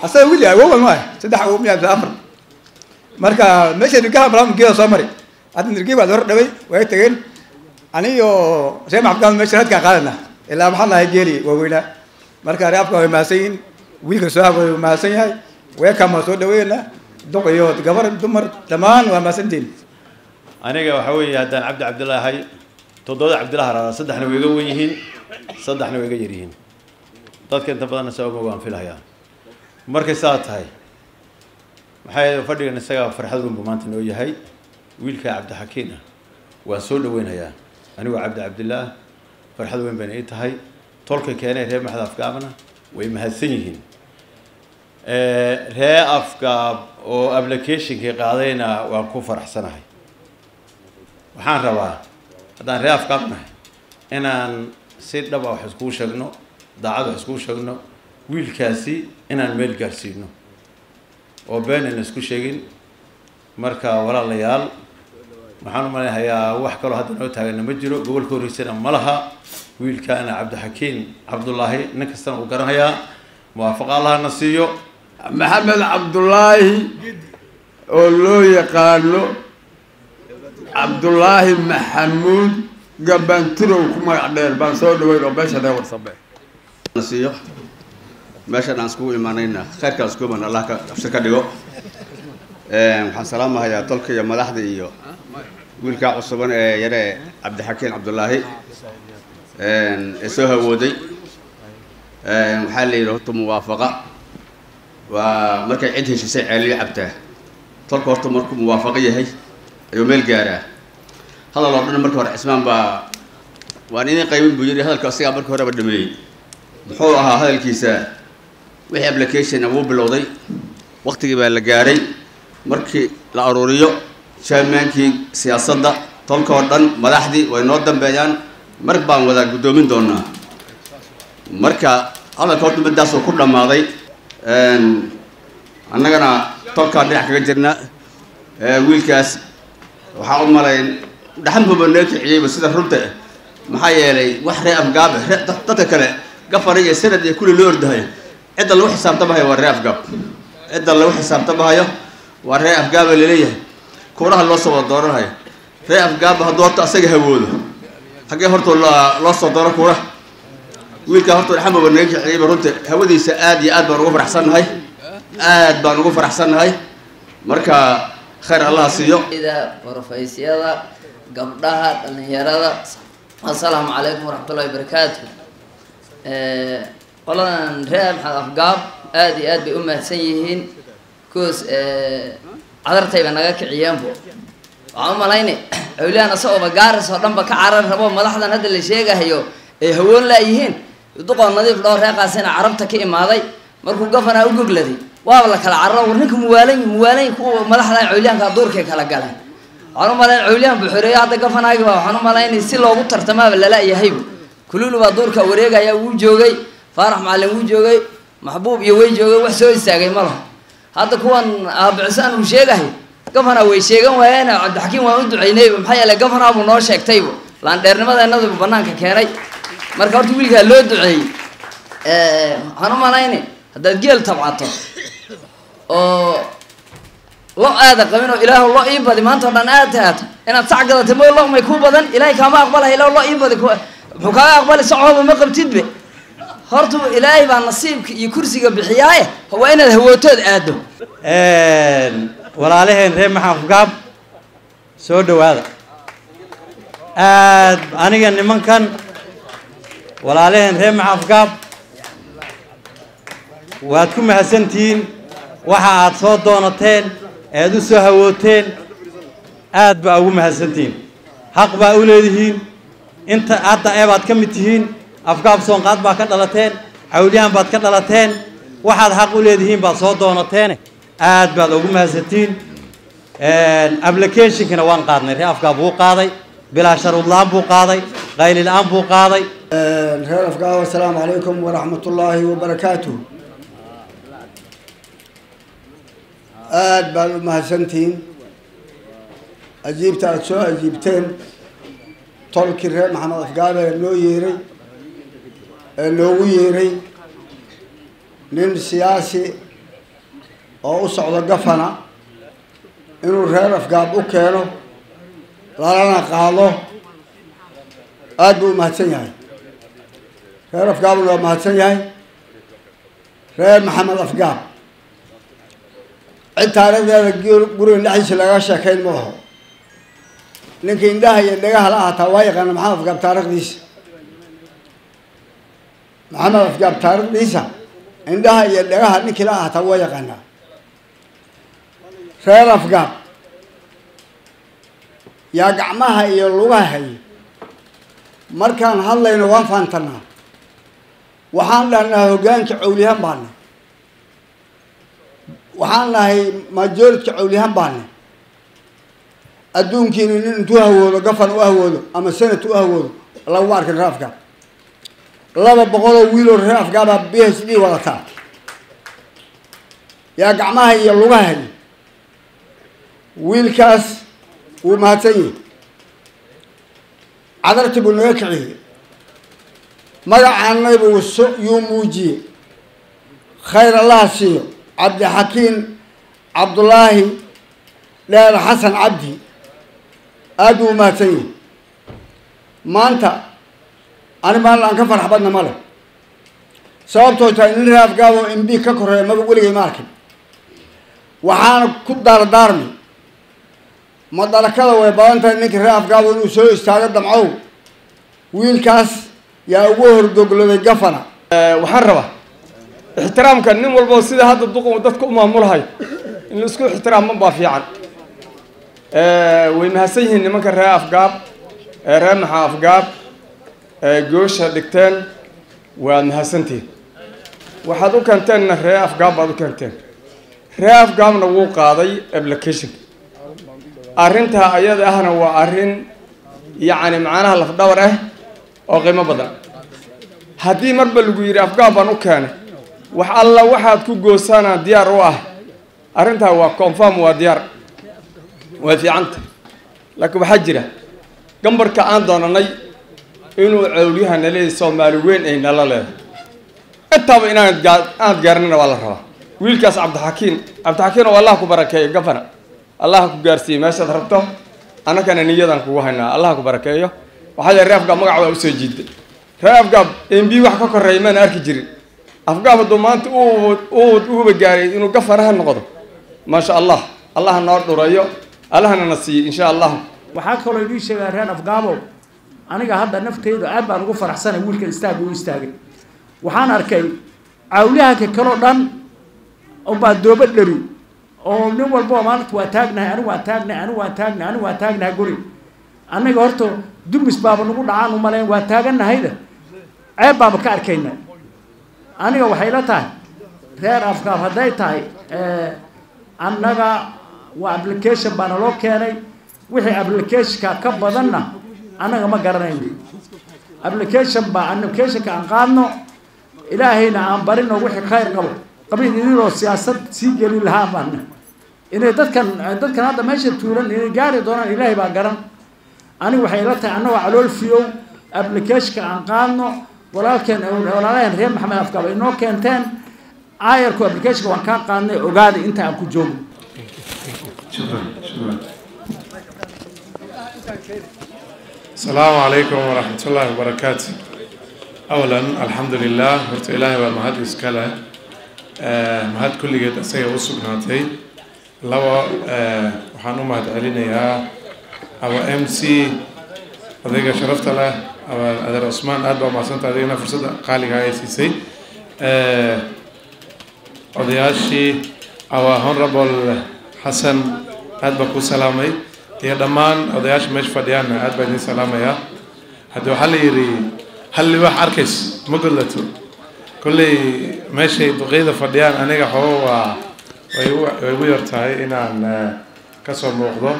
asaga wili awow ma saddex awow miyaa afar marka meesha digaha balan geeyo soo mari hadda dirgii baad hor dhaway way tageen aniyo reer maxkamad meesha radka qaadana ilaa maxaa lahay geeli waaweyna marka reer afka way maasayin wiilka soo hago maasan yahay way kama soo dhaweeyna duqiyo gabar dumar dhamaan waa maasantiin aniga waxa weeye haddaan Cabdilaahi toddoba Cabdilaahi rara saddexna way iga weyn yihiin saddexna way iga yar yihiin dadka inta badan soo waan filayaa markay saa tahay maxay fadhigan isaga farxad weyn maanta noo yahay wiilka Cabdixakiin waan soo dhaweynayaa anigu Cabdillaah farxad weyn baan ay tahay tolka keenay reer maxad afgaabna way mahadsan yihiin reer afgaab oo application-kii qaadayna waan ku faraxsanahay waxaan rabaa haddaan reer afgaabnahay inaan si dhab ah wax isku sheegno daacad wax isku sheegno wiilkaasi inaan meel gaarsiino oo been in isku sheegin marka walaalayaal waxaan u maleynayaa wax kale hadda noo taagana ma jiro gobolka horeysana ma laha wiilkaana Cabdixakiin Cabdullaahi nin kasta uu garanayaa muwaafaqa Allah na siiyo maxamed Cabdullaahi oo loo yaqaano Cabdullaahi Maxamuud gabantirow ku magac dheer baan soo dhaweyn oo beesha dheer warsabe nasiyo meesha aan isku imaanayna khayrka isku imaan Allah ka afsir ka dhigo waxaan salaamahayaa tolka iyo madaxda iyo wiilka cusuban ee yare Cabdixakiin Cabdullaahi soo hawooday waxaa la yiraahdo horta muwaafaqa waa markay cid heshisay ceeliyo cabtaa tolka horta markuu muwaafaqa yahay ayuu meel gaaraa هذا الله ربنا مركب الإسلام waan idin qaybin buu yidhi hadalka asigaa markii horeba dhameeyey muxuu ahaa hadalkiisa wixii application wuu bilowday waqtigii baa la gaaray markii la aruuriyo chairmankii siyaasadda tolka oo dhan madaxdii way noo dambeeyaan mar baan wada guddoomin doonaa marka hadalka horta middaas uu ku dhammaaday annagana tolkaan dhinac kaga jirna wiilkaas waxaan u malayn dhaxanbuba noo kiciyeyba sida runta maxaa yeelay wax ree afgaab dadka kale gafar iyo sanad iyo kulli loo ordahay cidda lagu xisaabtamahayo waa ree afgaab cidda lagu xisaabtamahayo waa ree afgaaba laleeyahay kuuraha loo soo wada dooranayo ree afgaaba hadduu horta asaga hawoodo xaggee horta loo soo dooro kuuraha wiilkaa horta dhaxanbuba naga kiciyeyba runta hawadiisa aad iyo aad baan ugu faraxsannahay aad baan ugu faraxsannahay marka khayr allah siiyo warfaysyada gabdhaha dhalinyarada assalaamu calaykum waraxmatullahi wabarakaatu qoladan reer maxamed afgaab aad iyo aad bay u mahadsan yihiin koos cadartayba naga kiciyeenbu waxaan u malaynay awliyahan asagooba gaaris oo dhanba ka carar rabo madaxdan hadda la sheegahayo ay hawoon laayihiin duqoon nadiif dhowr reeqaasina carabta ka imaaday markuu gafanaa u gogladay waaba la kala carro war ninka muwaalay kuwa madaxda cawliyaanka duurkay kala galeen waxaan u malayn cawliyaan buxureeyo hadda gafanaagi baa waxaan u malaynay si loogu tartamaaba lala yahaybu kululu baa duurka wareegaya wuu joogay faarax macalin wuu joogay maxbuub iyo way joogay wax soo istaagay ma laha hadda kuwan aabicsan uu sheegahay gafana way sheegan waayeen cabdixakiim waan u ducaynayba maxaa yeelay gafanaa buu noo sheegtaybu laandheernimadeenadu banaanka keenay marka horta wiilkaa loo duceeyey waxaan u malaynay haddaad geel tabcato oo lo aada qabin oo ilaahu lo ii badi maanta oo dhan aad tahaato inaad sac gadatay mooy lo may ku badan ilaahay kaama aqbalahay ilaahu lo ii badi muxuu kaaga aqbali sacooba ma qabtidbe horta ilaahay baa nasiibka iyo kursiga bixiyaaye waa inaad hawootood aado walaalaheen reer maxamed afgaab soo dhawaada aad aniga nimankan walaalaheen reer maxamed afgaab waad ku mahadsantihiin waxa aad soo doonateen eed u soo hawooteen aad baa ugu mahadsantihiin xaq baa u leedihiin inta hadda eebaad ka mid tihiin afgaab soonqaad baa ka dhalateen cawliyahan baad ka dhalateen waxaad xaq u leedihiin baad soo doonateene aad baad ugu mahadsantihiin applicationkana waan qaadnay reer afgaab wuu qaaday bilaa sharuud la-aan buu qaaday qayli la-aan buu qaaday reer afgaab assalaamu calaykum waraxmatullaahi wabarakaatuh aad baad u mahadsantihiin ajiibta aada soo ajiibteen tolkii reer maxamed afgaab ee noo yeeray ee noogu yeeray nin siyaasi oo u socdo gafana inuu reer afgaab u keeno lalana qaado aad buu u mahadsan yahay reer afgaabna waa mahadsan yahay reer maxamed afgaab cid taarikhdeeda guriga dhexdiisa laga sheekayn ma aho ninka indhaha iyo dhagaha la ahataa waa yaqaana maxamed afgaab taarikhdiisa maxamed afgaab taarikhdiisa indhaha iyo dhagaha ninkii la ahataa waa yaqaanaa reer afgaab yaa gacmaha iyo lugaha hayay markaan hadlayno waan fahantanaa waxaan dhahnaa hoggaanka cawliyahan baana waxaan nahay majooritka cawliyahan baana adduunkiina nin intuu hawoodo gafan u hawoodo ama sanad u hawoodo laguma arkin reer afgaab 200 wiiloo reer afgaabaa PhD wadataa yaa gacmaha iyo lugaha hayay wiilkaas wuu mahadsan yahay cadartii buu naga kiciyey magacaanay buu yuu muujiyey khayr allaha siiyo cabdixakiin cabdullaahi dheer xasan cabdi aad buu mahadsan yahay maanta ani maalin aan ka farx badna ma leh sababtoo tahay nin reer afgaab oo MB ka koreeya maba weligay ma arkin waxaana ku daardaarmay madarakada way badan tahay ninka reer afgaab inuu soo istaago damcow wiilkaas yaa ugu horgogladay gafana waxaan rabaa ixtiraamka nin walba sida hadda duqow dadka u maamulahay in la isku ixtiraamo baa fiican way mahadsan yihiin nimanka reer afgaab reer maxaa afgaab جوشة دكتان ومهسنتي waxaad u kanteen ree afgaab baad u kanteen ree afgaabna wuu qaaday application arrinta ayada ahna waa arrin yacni macnaha laf dhawr ah oo qiimo badan haddii marba lagu yidhi afgaab baan u keenay wax alla waxaad ku goosanaa diyaar u ah arrintaa waa confirm waa diyaar way fiicanta laakiin waxaa jira gambarka aan doonanay inuu cawliyahana leeyahay Soomaali weyn ay nala leedahay intaaba inaan gaarnana waa la rabaa wiilkaas cabdixakiin oo allah ku barakeeyo gafana allah ku gaarsiiyo meeshaad rabto annagana niyadan kugu haynaa allah ku barakeeyo waxaa yeelay afgaab magac waa u soo jiiday ree afgaab mb wax ka koreeya mana arki jirin afgaab hadduu maanta uuba gaaray inuu gafaraha noqdo maasha allah allah noo dhurayo allahna na siiyo insha allah waxaa kaloo idin sheegaa reer afgaabow aniga hadda nafteyda aad baan ugu faraxsanay wiilka istaaga u istaagay waxaan arkay cawliyaha kaloo dhan oo baa dooba dhari oo nin walba maalinta waa taagnahay anigu waan taagnahay guri aniga horta dumis baaba nagu dhacaan u malayn waa taaganahayda ceeb baaba ka arkayna aniga waxay la tahay reer afgaab hadday tahay annaga waa application baana loo keenay wixii applicationka ka badanna annaga ma garanayno applicationka aan qaadno ilaahayna aan barino wixii khayr qabo qabiil idinoo siyaasad sii geli lahaa baana inay dadkan hadda meesha tuuran inay gaari doonaan ilaahay baa garan aniga waxay la tahay annagoo calool fiyow applicationka aan qaadno walaalaheen reer maxamed afgaab ay noo keenteen ayarku applicationka waan kaa qaadnay ogaada inta aan ku joogno السلام عليكم ورحمة الله وبركاته. أولا الحمد لله ورت إلهي ومهد إسكاله مهد كل جد أسيا وسقناتي لو وحنو مهد علينا يا أو MC هذيك شرفت له أو أدر عثمان أدب ما سنت هذينا فرصة قالي هاي سي أضياشي أو هنربل حسن أدب كوسلامي يا دمان أضياش مش فديان أدب ني سلامة يا هذا حل واحد أركز مقلته كل ماشي بغيض فديان أنا جحوا ويرتاي إن كسر موضوع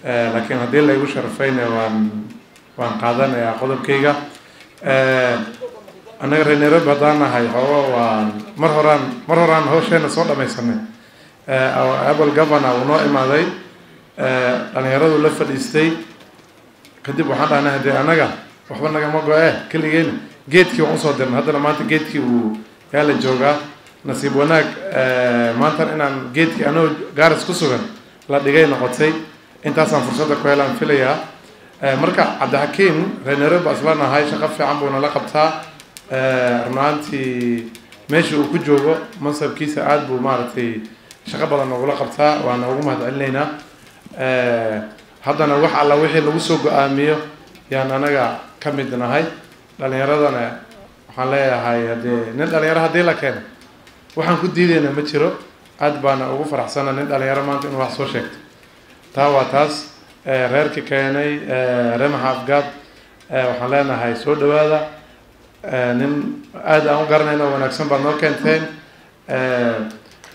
لكن هذه اللي يقول شرفين وان قادنا يا قدم كيجا أنا غير نرد بدانا هاي هو ومرهران هو شيء نصور ما يسمى أو أبو الجبنة ونوع ما ذي أنا يرد لفة الاستي كدي بحد أنا هدي أنا جا وحنا جا ما جاء كل جيت كي عنصر دم هذا لما أنت جيت كي ويا الجوجا نصيب وناك ما أنت أنا جيت كي أنا جالس كسرن لا دقيقة نقطتي أنت أصلا فرصة كويلة في ليا مركا عبد الحكيم رنرب أصلنا هاي شغف في عمبونا لقبتها رنانتي ماشي وكجوجو منصب كيس عاد بمارتي شغب الله نقول لقبتها وأنا أقوم هذا علينا هذا أنا وح على وحي لو سوق آمية يعني أنا كمدنا هاي لأن يردنا حلايا هاي هذي ندل يرى هذي لكن وحن كدينا متشرو عاد بانا أقول فرح سنة ندل يرى ما أنت نروح سوشكت تاوا تاس غير كياني رمح أفقاد وحلانا هاي سود هذا نن هذا أنا قرننا ونكسم بنو كنتين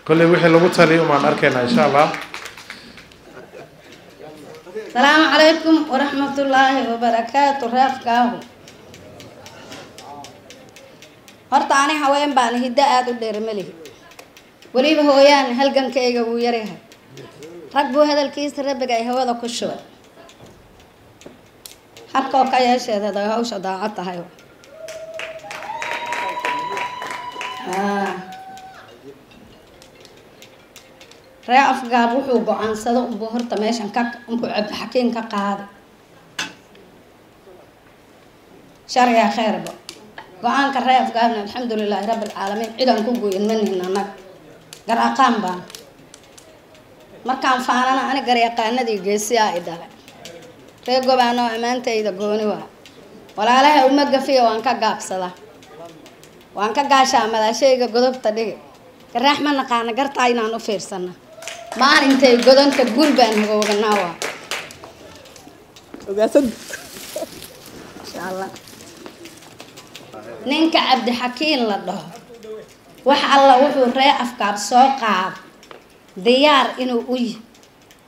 كل وحي لو بتصلي وما نركنا إن شاء الله. السلام عليكم ورحمة الله وبركاته رافقاه horta ani haween baan hidda aad u dheer malihi waliba hooyaan halgankayga uu yareehay rag buu hadalkiisa rabbiga ay hawada ku shubay halkoo ka yeesheeda hawsha daacad tahay ree afgaab wuxuu go'aansado unbuu horta meeshan unbuu cabdixakiin ka qaaday sharciga khayrba go-aanka ree afgaabna alxamdulilaahi rabbi alcaalamiin cidaan ku gooyin manihin annaga garyaqaan baan markaan faanana ani garyaqaanadii geesiyaa i dhalay ree gobaanoo ammaantayda gooni waa walaalaha uma gafiya waan ka gaabsadaa waan ka gaashaa madaashayga godobta dhigi garaax ma naqaana gartaa inaan u fiirsana maalintay godonta guul baan hagooganaa waa insha allah ninka cabdixakiin la dhaho wax alla wuxuu ree afkaab soo qaad diyaar inuu u yihi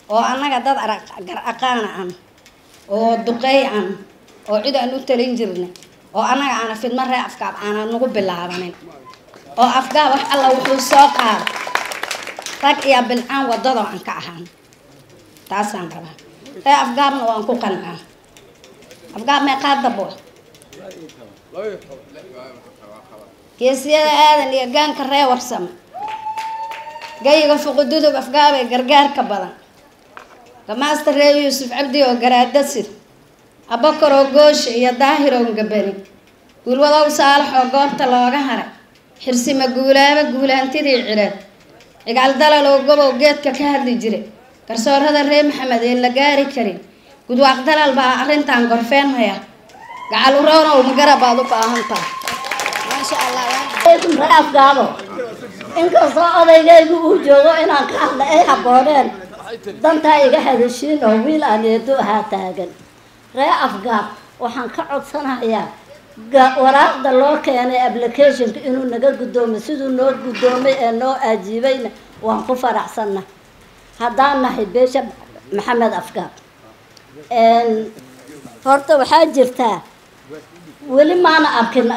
oo annaga dad gar aqaana an oo duqeey an oo cid aan u talin jirnay oo annaga aana fidma ree afkaab aana nagu bilaabanin oo afgaab wax alla wuxuu soo qaad rag iyo bilcaan wadada aan ka ahaan taasaan rabaa ree afgaabna waan ku qancaa afgaab meeqaad dabo geesiyada aadan iyo gaanka ree warsame gayiga fuqududug afgaabay gargaarka badan gamaasta ree yuusuf cabdi oo garaadasir abakar oo goosha iyo daahir oo gabani guulwadow saalax oo goobta looga haray xirsima guulaaba guulaantidii cireed cigaal dalal oo gobow geedka ka hadli jiray garsoorada ree maxamed ee la gaari karin gudwaaq dalal baa arrintan gorfeenhaya gacal uroonow magarab baad u baahan tahay maasha allah ree afgaabo inkastoo odaygaygu uu joogo inaan ka hadla ay habbooneen dantaa iga hadashiin oo wiil aan eedo ahaa taagan ree afgaab waxaan ka codsanayaa waraaqda loo keenay applicationka inuu naga guddoomo siduu noo guddoomay ee noo ajiibayna waan ku faraxsanna haddaan nahay beesha maxamed afgaab horta waxaa jirtaa weli maana arkin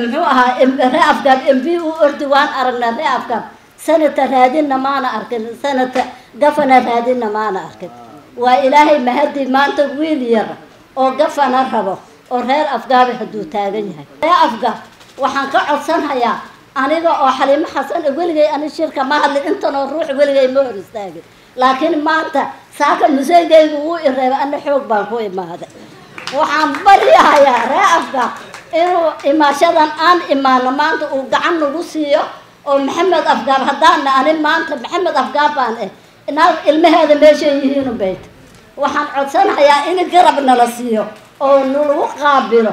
muxuu ahaa ree afgaab mb u ordi waan aragnaa ree afgaab sanata raadinna maana arkin sanata gafana raadinna maana arkin waa ilaahay mahadi maanta wiil yar oo gafana rabo oo reer afgaabi hadduu taagan yahay ree afgaab waxaan ka codsanhayaa aniga oo xaliimo xasan weligay ani shirka ma hadlin intanoo ruux weligay ma hor istaagin laakiin maanta saaka museygaygu wuu ireeba ana xoog baan ku imaaday waxaan baryahayaa ree afgaab inuu imaashadan aan imaano maanta uu gacan nagu siiyo oo maxamed afgaab haddaana ani maanta maxamed afgaab baan inaad ilmaheeda meeshay yihiin bayt waxaan codsanayaa in garab nala siiyo oo nalagu qaabilo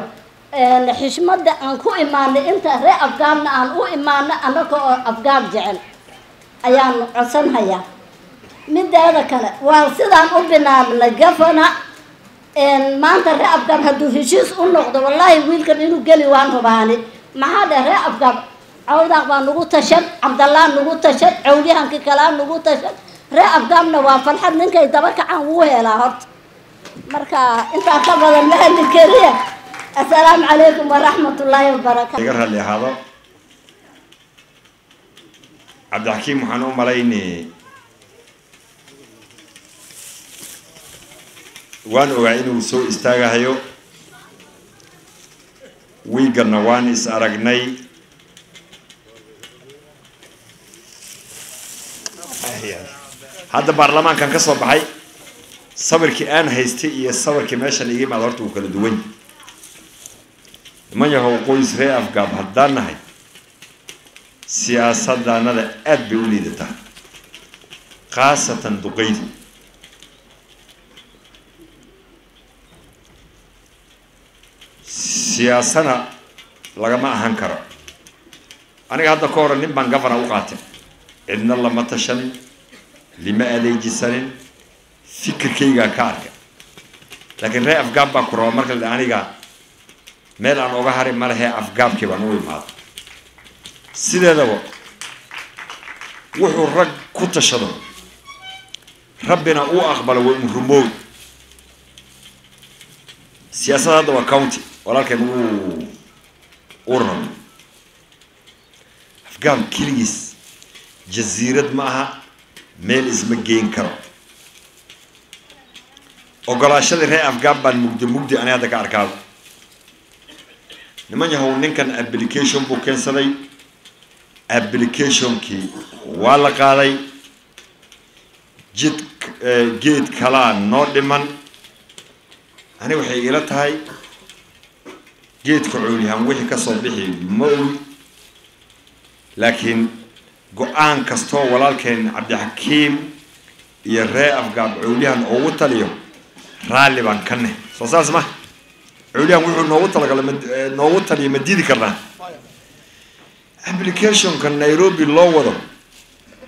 xishmada aan ku imaanay inta ree afgaabna aan u imaano annaga oo afgaab jecel ayaan codsanhayaa mideeda kale waa sidaan u binaabnay gafana maanta ree afgaab hadduu heshiis u noqdo wallaahi wiilkan inuu geli waan rubaani maxaa dhe ree afgaab cawdaaq baa nagu tashan cabdallah nagu tashan cawliyahankii kalaa nagu tashan ree afgaabna waa farxad ninkay daba kacaan wuu helaa horta marka intaa ka badan ma heli kariya assalaamu calaykum waraxmatullaahi wabarakaatu iga raalli ahaado cabdixakiim waxaan u malaynay waan ogaa inuu soo istaagahayo wiiganna waan is aragnay hadda baarlamaankan ka soo baxay sawirkii aan haystay iyo sawirkii meeshan iga imaada horta wuu kala duwan niman yahow qoys ree afgaab haddaan nahay siyaasaddaanada aad bay u liidataa khaasatan duqeyda siyaasana lagama ahan karo aniga hadda ka hore nin baan gafana u qaatay cidna lama tashanin lima adeejisanin fikirkaygaa ka arkay laakiin ree afgaab baa ku raba marka la aniga meel aan oga harin ma lehee afgaabkii baan u imaaday sideedaba wuxuu rag ku tashado rabbina uu aqbalo waa rumooy siyaasadda hadda waa county walaalkeen uu rabo afgaab keligiis jasiirad ma aha meel isma geyn karo ogolaashadii ree afgaab baan mugdi ani hadda ka arkaaba niman yahow ninkan application buu keensaday applicationkii waa la qaaday geed kalaa noo dhiman ani waxay ila tahay geedka cooliyahan wixii kasoo bixi ma ogi laakiin go-aan kastoo walaalkeen cabdixakiim iyo ree afgaab cooliyahan ugu taliyo raalli baan ka neh soo saas ma cooliyahan wuxuu noogu taliyo ma diidi karnaa applicationka nairobi loo wado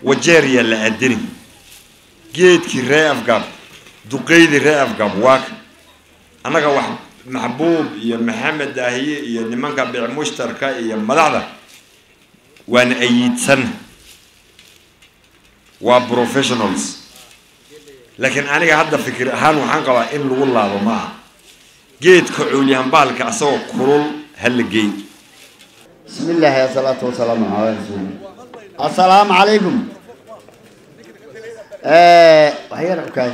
wajeeriya la adini geedkii ree afgaab duqeydii ree afgaab waaka annaga محبوب يا محمد داهية يا نمانك بيع مشتركة يا مدعدة وانا ايد سنة وبروفيشنالز لكن انا هذا فكر هان وحنقبا ان لو لابو ما جيد كعوليان بالك اسو كرول هل جيد بسم الله يا صلاة والسلام على رسول الله السلام عليكم وهي ركاج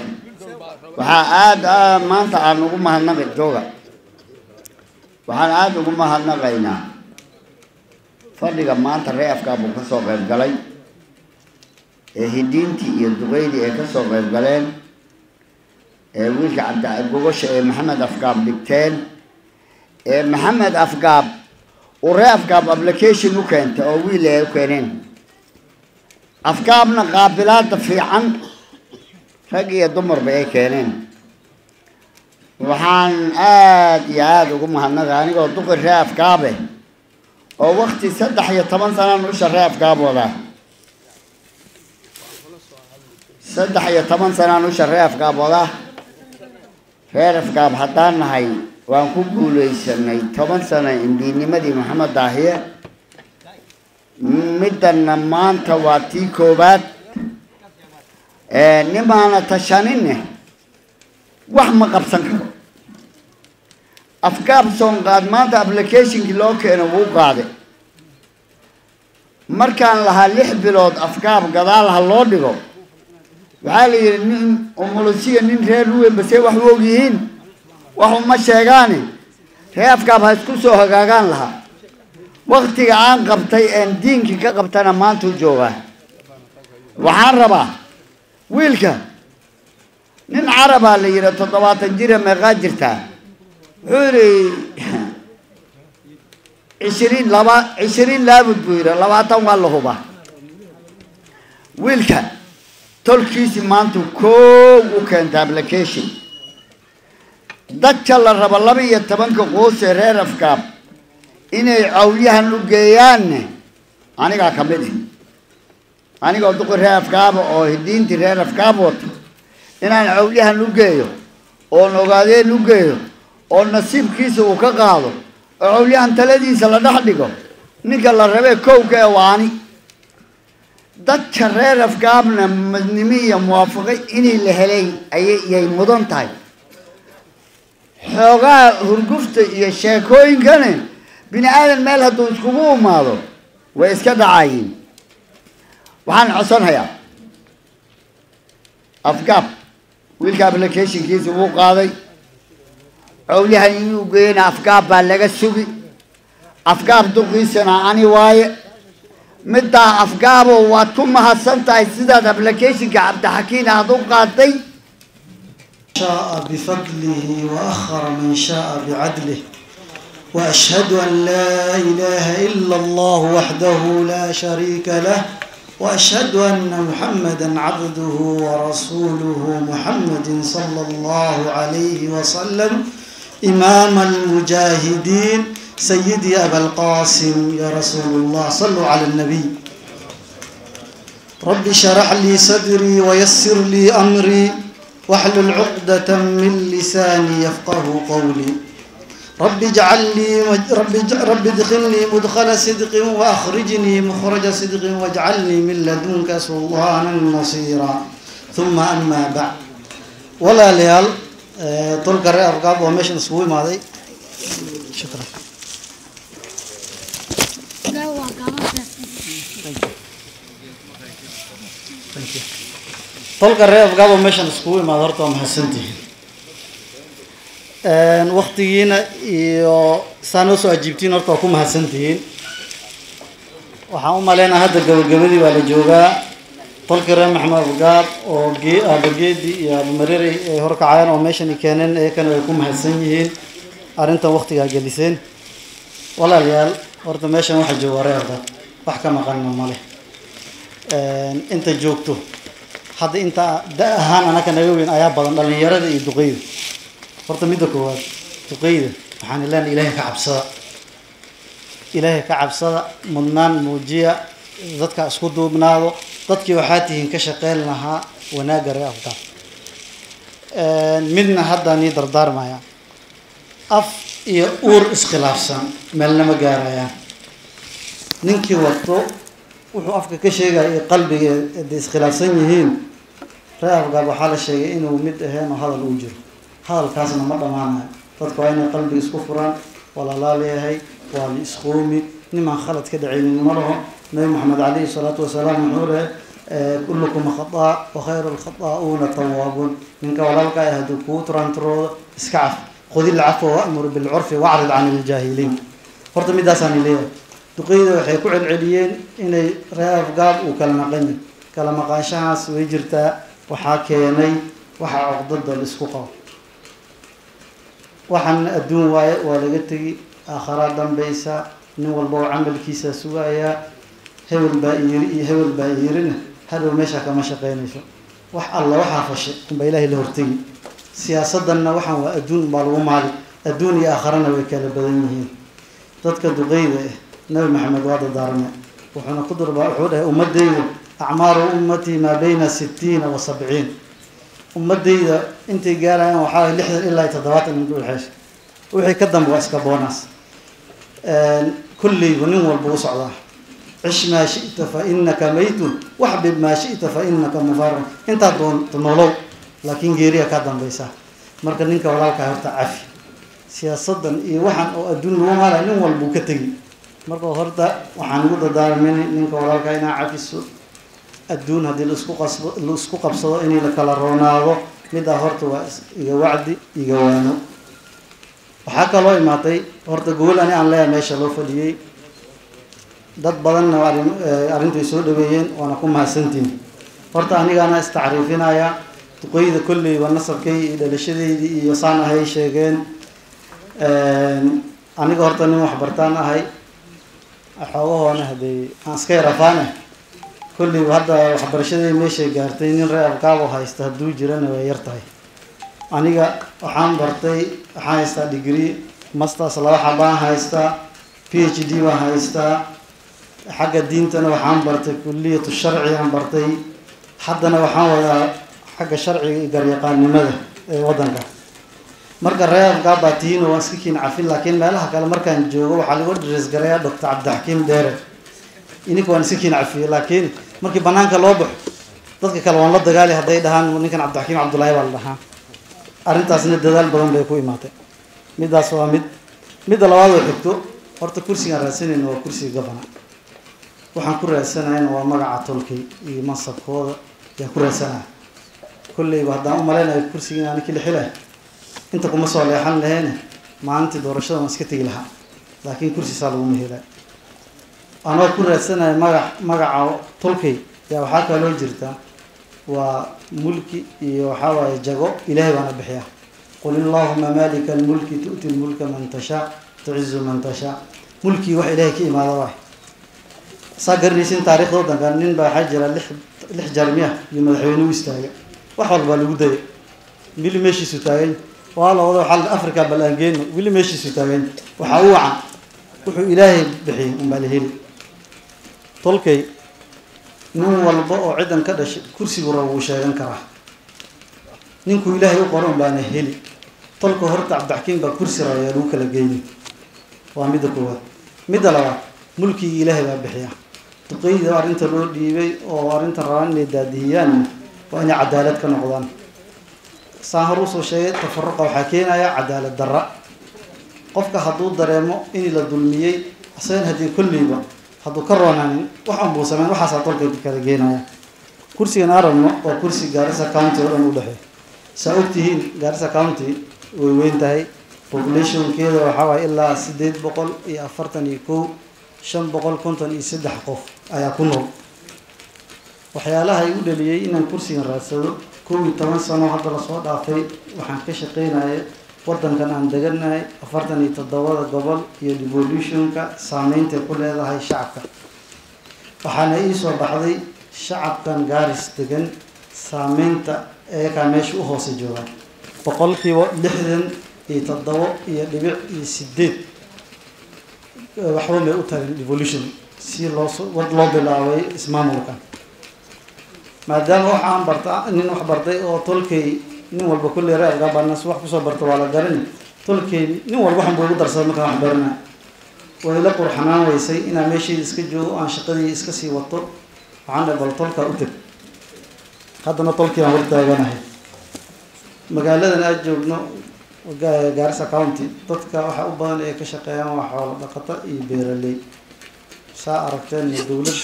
وحاد ما انت عن نقوم هالنقي جوجا وحان عاد نقوم هالنقينا فضيق ما انت رأيف كابو كسو غير قلي هدينتي يدغيدي كسو غير قلين ويش عبد جوجوش محمد أفقاب دكتين محمد أفقاب ورأيف كاب أبليكيشن وكانت أو ويله وكانين أفقابنا قابلات في عن فقي دمر بأي كانين وحان يا وقوم هالنغاني ودق الرأيف كابه أو وقت سدح يتمن سنة نوش الرأيف كاب ولا سدح يتمن سنة نوش الرأيف كاب ولا رأيف كاب حتى نهاي وان كوكولو يسنى 10 سنة إنديني مدي محمد داهية مدن مان تواتي كوبات نمانا تشانينه وحما قبسن أفكار سون قاد مانتا أبليكيشن كيلو كانوا وقاعدة مركان لها لح بلود أفكار قدالها اللوديغو وعالي أمولوسية نين ريلوه بسي وحوقيهين وهم ما شيغاني ريف كاب هاسكو سو هغاغان لها وقتي عان قبتي ان دينكي ka qabtana maanta jooga waxaan rabaa wiilka nin caraba la yira 70 jir meeqa jirta xuri 20 laabud buu yira 20 waa la huba wiilka tolkiisi maanta koo u keenta application dadka la raba 12 qoys reer afkaab inay cawliyahan u geeyaan aniga kamid aniga duq reer afkaab oo hidiinti reer afkaab wato inaan cawliyahan u geeyo oo nogaadeen u geeyo oo nasiibkiisa uu ka qaado oo cawliyahan taladiisa la dhax dhigo ninka la rabay kowka ee waani dadka reer afkaabna madnimiya muwaafaqay inay la helay ayay mudan tahay xoogaa hurgufta iyo sheekooyinkana bini aadan meel hadduu iskugu imaado way iska dhacayiin waxaan codsanayaa afgaab wiilka applicationkiisa wuu qaaday cawliyahan inuu geeyana afgaab baa laga sugi afgaab duqiisana ani waaye middaa afgaabo waad ku mahadsan tahay sidaad applicationka cabdixakiin aad u qaaday شاء بفضله وأخر من شاء بعدله وأشهد أن لا إله إلا الله وحده لا شريك له وأشهد أن محمدا عبده ورسوله محمد صلى الله عليه وسلم إمام المجاهدين سيدي أبا القاسم يا رسول الله صلوا على النبي رب شرح لي صدري ويسر لي أمري واحلل عقدة من لساني يفقه قولي رب رب ادخلني مدخل صدق واخرجني مخرج صدق واجعلني من لدنك سلطانا نصيرا ثم اما بعد ولا ليال طلق الرقاب ومشن سوي ماضي شكرا طلق الرقاب ومشن سوي ما ضرتهم حسنتي waqtigiina iyo saan u soo ajiibtiin horta waa ku mahadsantihiin waxaan u maleynayaa hadda gabagabadii baa la joogaa tolkii reer maxamed afgaab oo aabageedi iyo abumareerey ay horkacayeen oo meeshan i keeneen iyakana way ku mahadsan yihiin arrintan waqtigaa geliseen walaalayaal horta meeshan waxa jooga reer afgaab wax ka maqanna male inta joogto hadda inta da ahaan anaka naga weyn ayaa badan dhalinyarada iyo duqeyda horta midda koowaad duqeyda waxaan ilaahay ilaahay ka cabsada mudnaan muujiya dadka isku duubnaado dadkii waxaa tihiin ka shaqeyn lahaa wanaagga reer afgaab midna hadda nii dardaarmaya af iyo uur iskhilaafsan meelna ma gaarayaan. ninkii wato wuxuu afka ka sheegaya iyo qalbiga ay iskhilaafsan yihiin reer afgaab waxaa la sheegay inuu mid ahayn oo hadal uu jiro hadalkaasna ma dhammaanayo dadku waa inay qalbiga isku furaan walaalaal yahay waa la isqoomi niman khalad ka dhacaynin ma laho nabi maxamed calayhi salaatu wasalaam wuxuu leeyahay kullukum khata wa khayru alkhata'uuna tawwaabuun ninka walaalka ah hadduu kuu turanturoodo iska caf khudi alcafwa wa'mur bilcurfi wacrid can iljaahiliin horta midaasaan leeyahay duqeyda waxay ku celceliyeen inay reer afgaab uu kala maqan yahay kala maqaanshahaas way jirtaa waxaa keenay waxa caqdada la isku qabo waxaan adduun waaye waa laga tegi aakhara dambaysa nin walba oo camalkiisa sugaya hebel baa yiri iyo hebel baa yirina hadhow meesha kama shaqeynayso wax alla waxaa fashay unba ilaahay la hortegi siyaasaddanna waxaan waa adduun baa lagu maali adduun iyo aakharana way kala badan yihiin dadka duqeyda ah nabi maxamed waa dardaaranay wuxuuna ku durbaa wuxuu dhahay ummadayda acmaaru ummatii maa bayna 60 wa 70 ummadayda intay gaarayaan waxaa 60 ilaa 70 intuu xeesh wixii ka dambe waa iska bonus kulli nin walba u socdaa cish maa shi'ta fa innaka maytun waxbib maa shi'ta fa innaka mufarrad inta doon nolow laakiin geeriya ka dambaysa marka ninka walaalka horta cafi siyaasadan iyo waxaan oo adduun lagu maala nin walba ka tagi marka horta waxaan ugu dardaarmay ninka walaalka inaa cafiso adduun haddii la isku qabsado in la kala roonaado midaa horta waa iga wacdi iga waano waxaa kaloo imaatay horta gobol ani aan leeyahay meesha loo fadhiyey dad badanna arrintu ay soo dhaweeyeen waana ku mahadsantiin horta anigaana istacriifinaya duqeyda kolleyba nasabkay iyo dhalashadeydii iyo saan ahay sheegeen aniga horta nin waxbartaan ahay xoogahoona haddii aan iska yarafaane kolleyba hadda waxbarashadii meeshay gaartay nin reer afgaabo haysta hadduu jirana way yar tahay aniga waxaan bartay waxaan haystaa degree masters 2 xabaan haystaa PhD baan haystaa xagga diintana waxaan bartay kulliyatu sharci aan bartay haddana waxaan wadaa xagga sharciga iyo garyaqaannimada ee waddanka marka reer afgaab baa tihiin waan iska kiin cafin laakiin meelaha kale markaan joogo waxaa lagu adres garayaa Dr. Cabdixakiim Dheere ininka waan iska kiin cafiyey laakiin markii banaanka loo baxo dadka kale waan la dagaali hadday dhahaan ninkan Cabdixakiim Cabdullaahi baa la dhahaa arrintaasna dadaal badan bay ku imaatay midaas waa midda labaad oo xigto horta kursiga raadsanayna waa kursiga gabana waxaan ku raadsanayn waa magaca tolkay iyo mansabkooda yaa ku raadsanaa kulleyba haddaan u malaynayo kursiga aan kala xilay inta kuma soo leexan lahayn maalintii doorashada waan iska tegi lahaa laakiin kursi saa laguma helay anoo ku raadsanayo magaca tolkay yaa waxaa kaloo jirta waa mulki iyo waxaa waaye jago ilaahay baana bixiya qul allahuma malika almulki tu'ti almulka man tashaa tu'izzu man tashaa mulki wax ilaahay ka imaada waay saa garanaysin taariikhda waddanka nin baa waxaa jira lix jarmiya iyo madaxweyne u istaagay wax walba lagu dayay wili meeshiisu taagay waa la wada waxaa afrika balaangeen wili meeshiisu taagay waxaa u wacan wuxuu ilaahay bixiyay unbaa la heli tolkay nin walba oo ciidan ka dhashay kursigu rabo wuu sheegan karaa ninkuu ilaahay u qoran baana heli tolka horta Cabdixakiim baa kursi rabo yaa lagu kala geeyay waa midda koowaad midda labaad mulkiga ilaahay baa bixiya duqeyda arrinta loo dhiibay oo arrinta rabaan inay daadiyaan waa inay cadaalad ka noqdaan saan hor usoo sheegay tafarruqa waxaa keenaya cadaalad darra qofka hadduu dareemo in la dulmiyey asagan haddii kolleyba hadduu ka roonaanin wax aan buu sameyn waxaasaa tolkay kala geenaya kursigan aragno waa kursi Garissa County oo dhan u dhexeeya saa ogtihiin Garissa County way weyn tahay populationkeeda waxaa waaye ilaa 841 553 qof ayaa ku nool waxyaalaha ay u dhaliyay inaan kursigan raadsado 11 sano hadda la soo dhaafay waxaan ka shaqeynayay waddankan aan deganahay 47 gobol iyo devolutionka saameynta ku leedahay shacabka waxaana ii soo baxday shacabkan Gaaris degan saameynta ee ka meesha u hoose joogaan boqolkiiba 67.8 waxba may u tarin devolution si loo bilaabay ismaamulka maadaama waxaan bartaa nin wax bartay oo tolkay nin walba kulli reer gabanas wax ku soo barto waa la garan tolkeeni nin walba waxaan boogu darsaday markaan wax barana way la qurxanaan weysay inaan meeshayda iska joogo aan shaqadii iska sii wato waxaan dhahay bal tolkaa u teg haddana tolkii aan hortaaganahay magaaladan aad joogno Garissa County dadka waxa u badan ee ka shaqeeyaan waa xoolo dhaqato iyo beeraley saa aragteen dawlad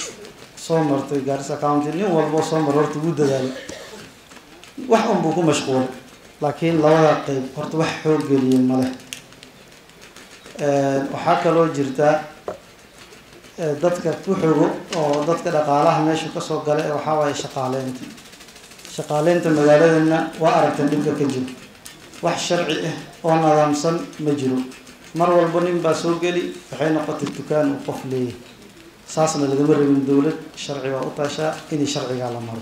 soo martay Garissa County nin walba soo mar horta ugu dadaalay wax un buu ku mashquul laakiin labada qayb horta wax xoog geliyay male waxaa kaloo jirta dadka ku xogo oo dadka dhaqaalaha meesha ka soo galay waxa waaye shaqaaleynta magaaladana waa aragteen dhibka ka jiro wax sharci ah oo nidaamsan ma jiro mar walba nin baa soo geli waxay noqotay dukaan uu qof leeyahay saasna lagama rabin dawlad sharci waa u taashaa in sharciga la maro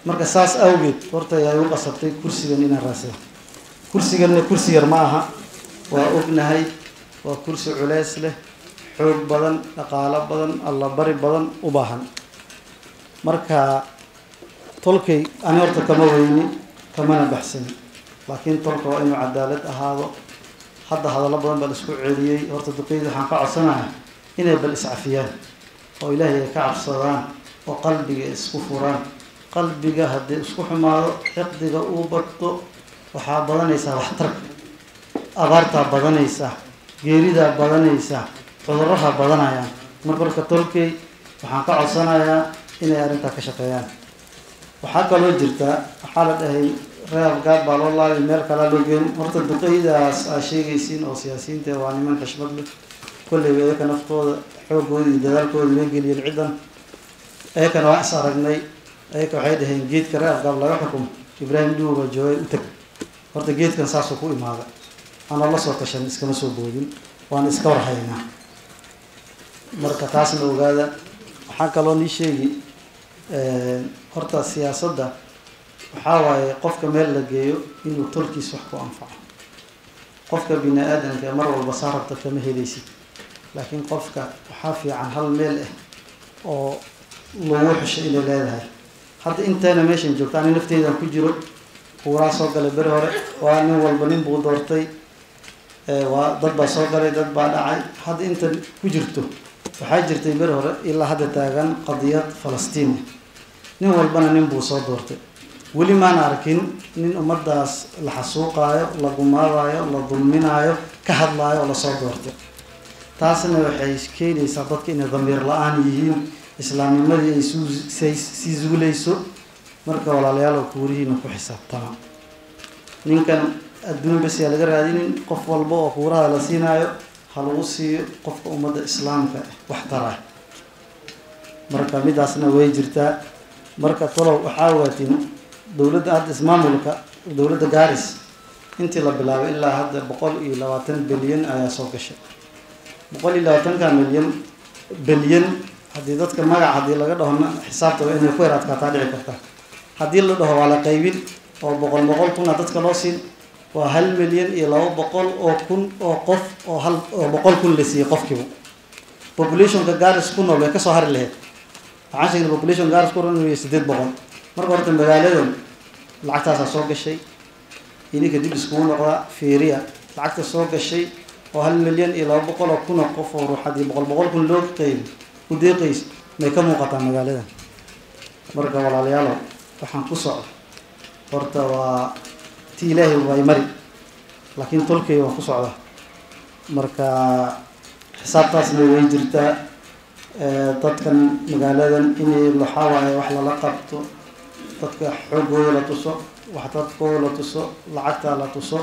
marka saas awgeed horta ay u qasabtay kursigan inaan raasay kursigan kursi yar ma aha waa ognahay waa kursi culays leh xoog badan dhaqaale badan alla bari badan u baahan marka tolkay aan horta kama weyni kamana baxsan laakiin tolka waa inuu cadaalad ahaado hadda hadallo badan baa la isku celiyay horta duqeyda waxaan ka codsanayaa inay bal iscafiyaan oo ilaahay ka cabsadaan oo qalbiga isku furaan qalbiga haddii isku xumaado xiqdiga uu bato waxaa badanaysaa waxtarka abaartaa badanaysaa geeridaa badanaysaa cudurraha badanayaan marka tolkay waxaan ka codsanayaa inay arrintaa ka shaqeeyaan waxaa kaloo jirta waxaa la dhahay reer gaab baa loo laabay meel kale loo geyn horta duqeydaas aa sheegaysiin oo siyaasiyiinta waa niman xishmad leh kolleyba iyaka naftooda xoogooda iyo dadaalkooda way geliyeen ciddan iyakana waa is aragnay iyaka waxay dhaheen geedka reer gaab laga xukumo Ibraahim Dhuuba baa joogay u tag horta geedkan saasuu ku imaaday anoo la soo tashan iskama soo boodin waan iska warhaynaa marka taasna ogaada waxaa kaloo nii sheegi horta siyaasadda waxaa waaye qofka meel la geeyo inuu tolkiis wax ku anfaco qofka bini aadamka mar walba saa rabta kama helaysid laakiin qofka waxaa fiican hal meel ah oo lagu xusho inay leedahay hadda intayna meeshan joogta ani nafteydan ku jiro kuuraa soo galay beri hore waa nin walba nin buu doortay waa dad baa soo galay dad baa dhacay hadda inta ku jirto waxaa jirtay beri hore ilaa hadda taagan qadiyad Falastiin nin walbana nin buu soo doortay weli maan arkin nin ummadaas la xasuuqaayo la gumaadayo la dulminaayo ka hadlaayo la soo doortay taasna waxay keenaysaa dadka inay damiir la-aan yihiin islaamnimadii ay sii zuulayso marka walaalayaal kuurihiina ku xisaabtama ninkan adduun bas yaa laga raadinin qof walba oo kuuraha la siinaayo ha lagu siiyo qofka ummadda islaamka wax tara marka midaasna way jirtaa marka tolow waxaa waatiin dawladda hadda ismaamulka dawladda Garissa intii la bilaabay ilaa hadda 120 bilyan ayaa soo gashay 120 bilyan haddii dadka magac haddii laga dhaho xisaabta waa inay ku yaraadkaataa dhici karta haddii la dhaho waa la qaybin oo 100 kun dadka loo siin waa 1 milyan iyo 200 oo kun oo qof oo 100 kun la siiyay qofkiiba populationka Garissa ku nool way ka soo hari lahayd waxaan sheegnay population Garissa ku nool 800 marka horta magaaladan lacagtaas soo gashay ininka dib isku noqda fiiriya lacagta soo gashay oo 1 milyan iyo 200 kun oo qof oo ruuxadii 100 kun loo qeyb u deeqays may ka muuqataa magaaladan marka walaalayaal waxaan ku socdo horta waa ti ilaahay way mari laakiin tolkay waan ku socdaa marka xisaabtaasna way jirtaa dadkan magaaladan inay laxawaayo wax la qabto dadka xoogooda la tuso wax dadkooda la tuso lacagta la tuso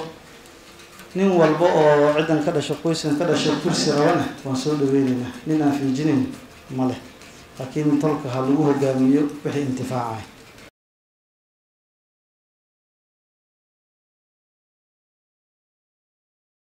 nin walba oo ciidan ka dhasho qoysan ka dhasho kursi rawana waan soo dhaweynaa nin aan fiijinin male laakiin tolka ha lagu hogaamiyo wixii intifaacay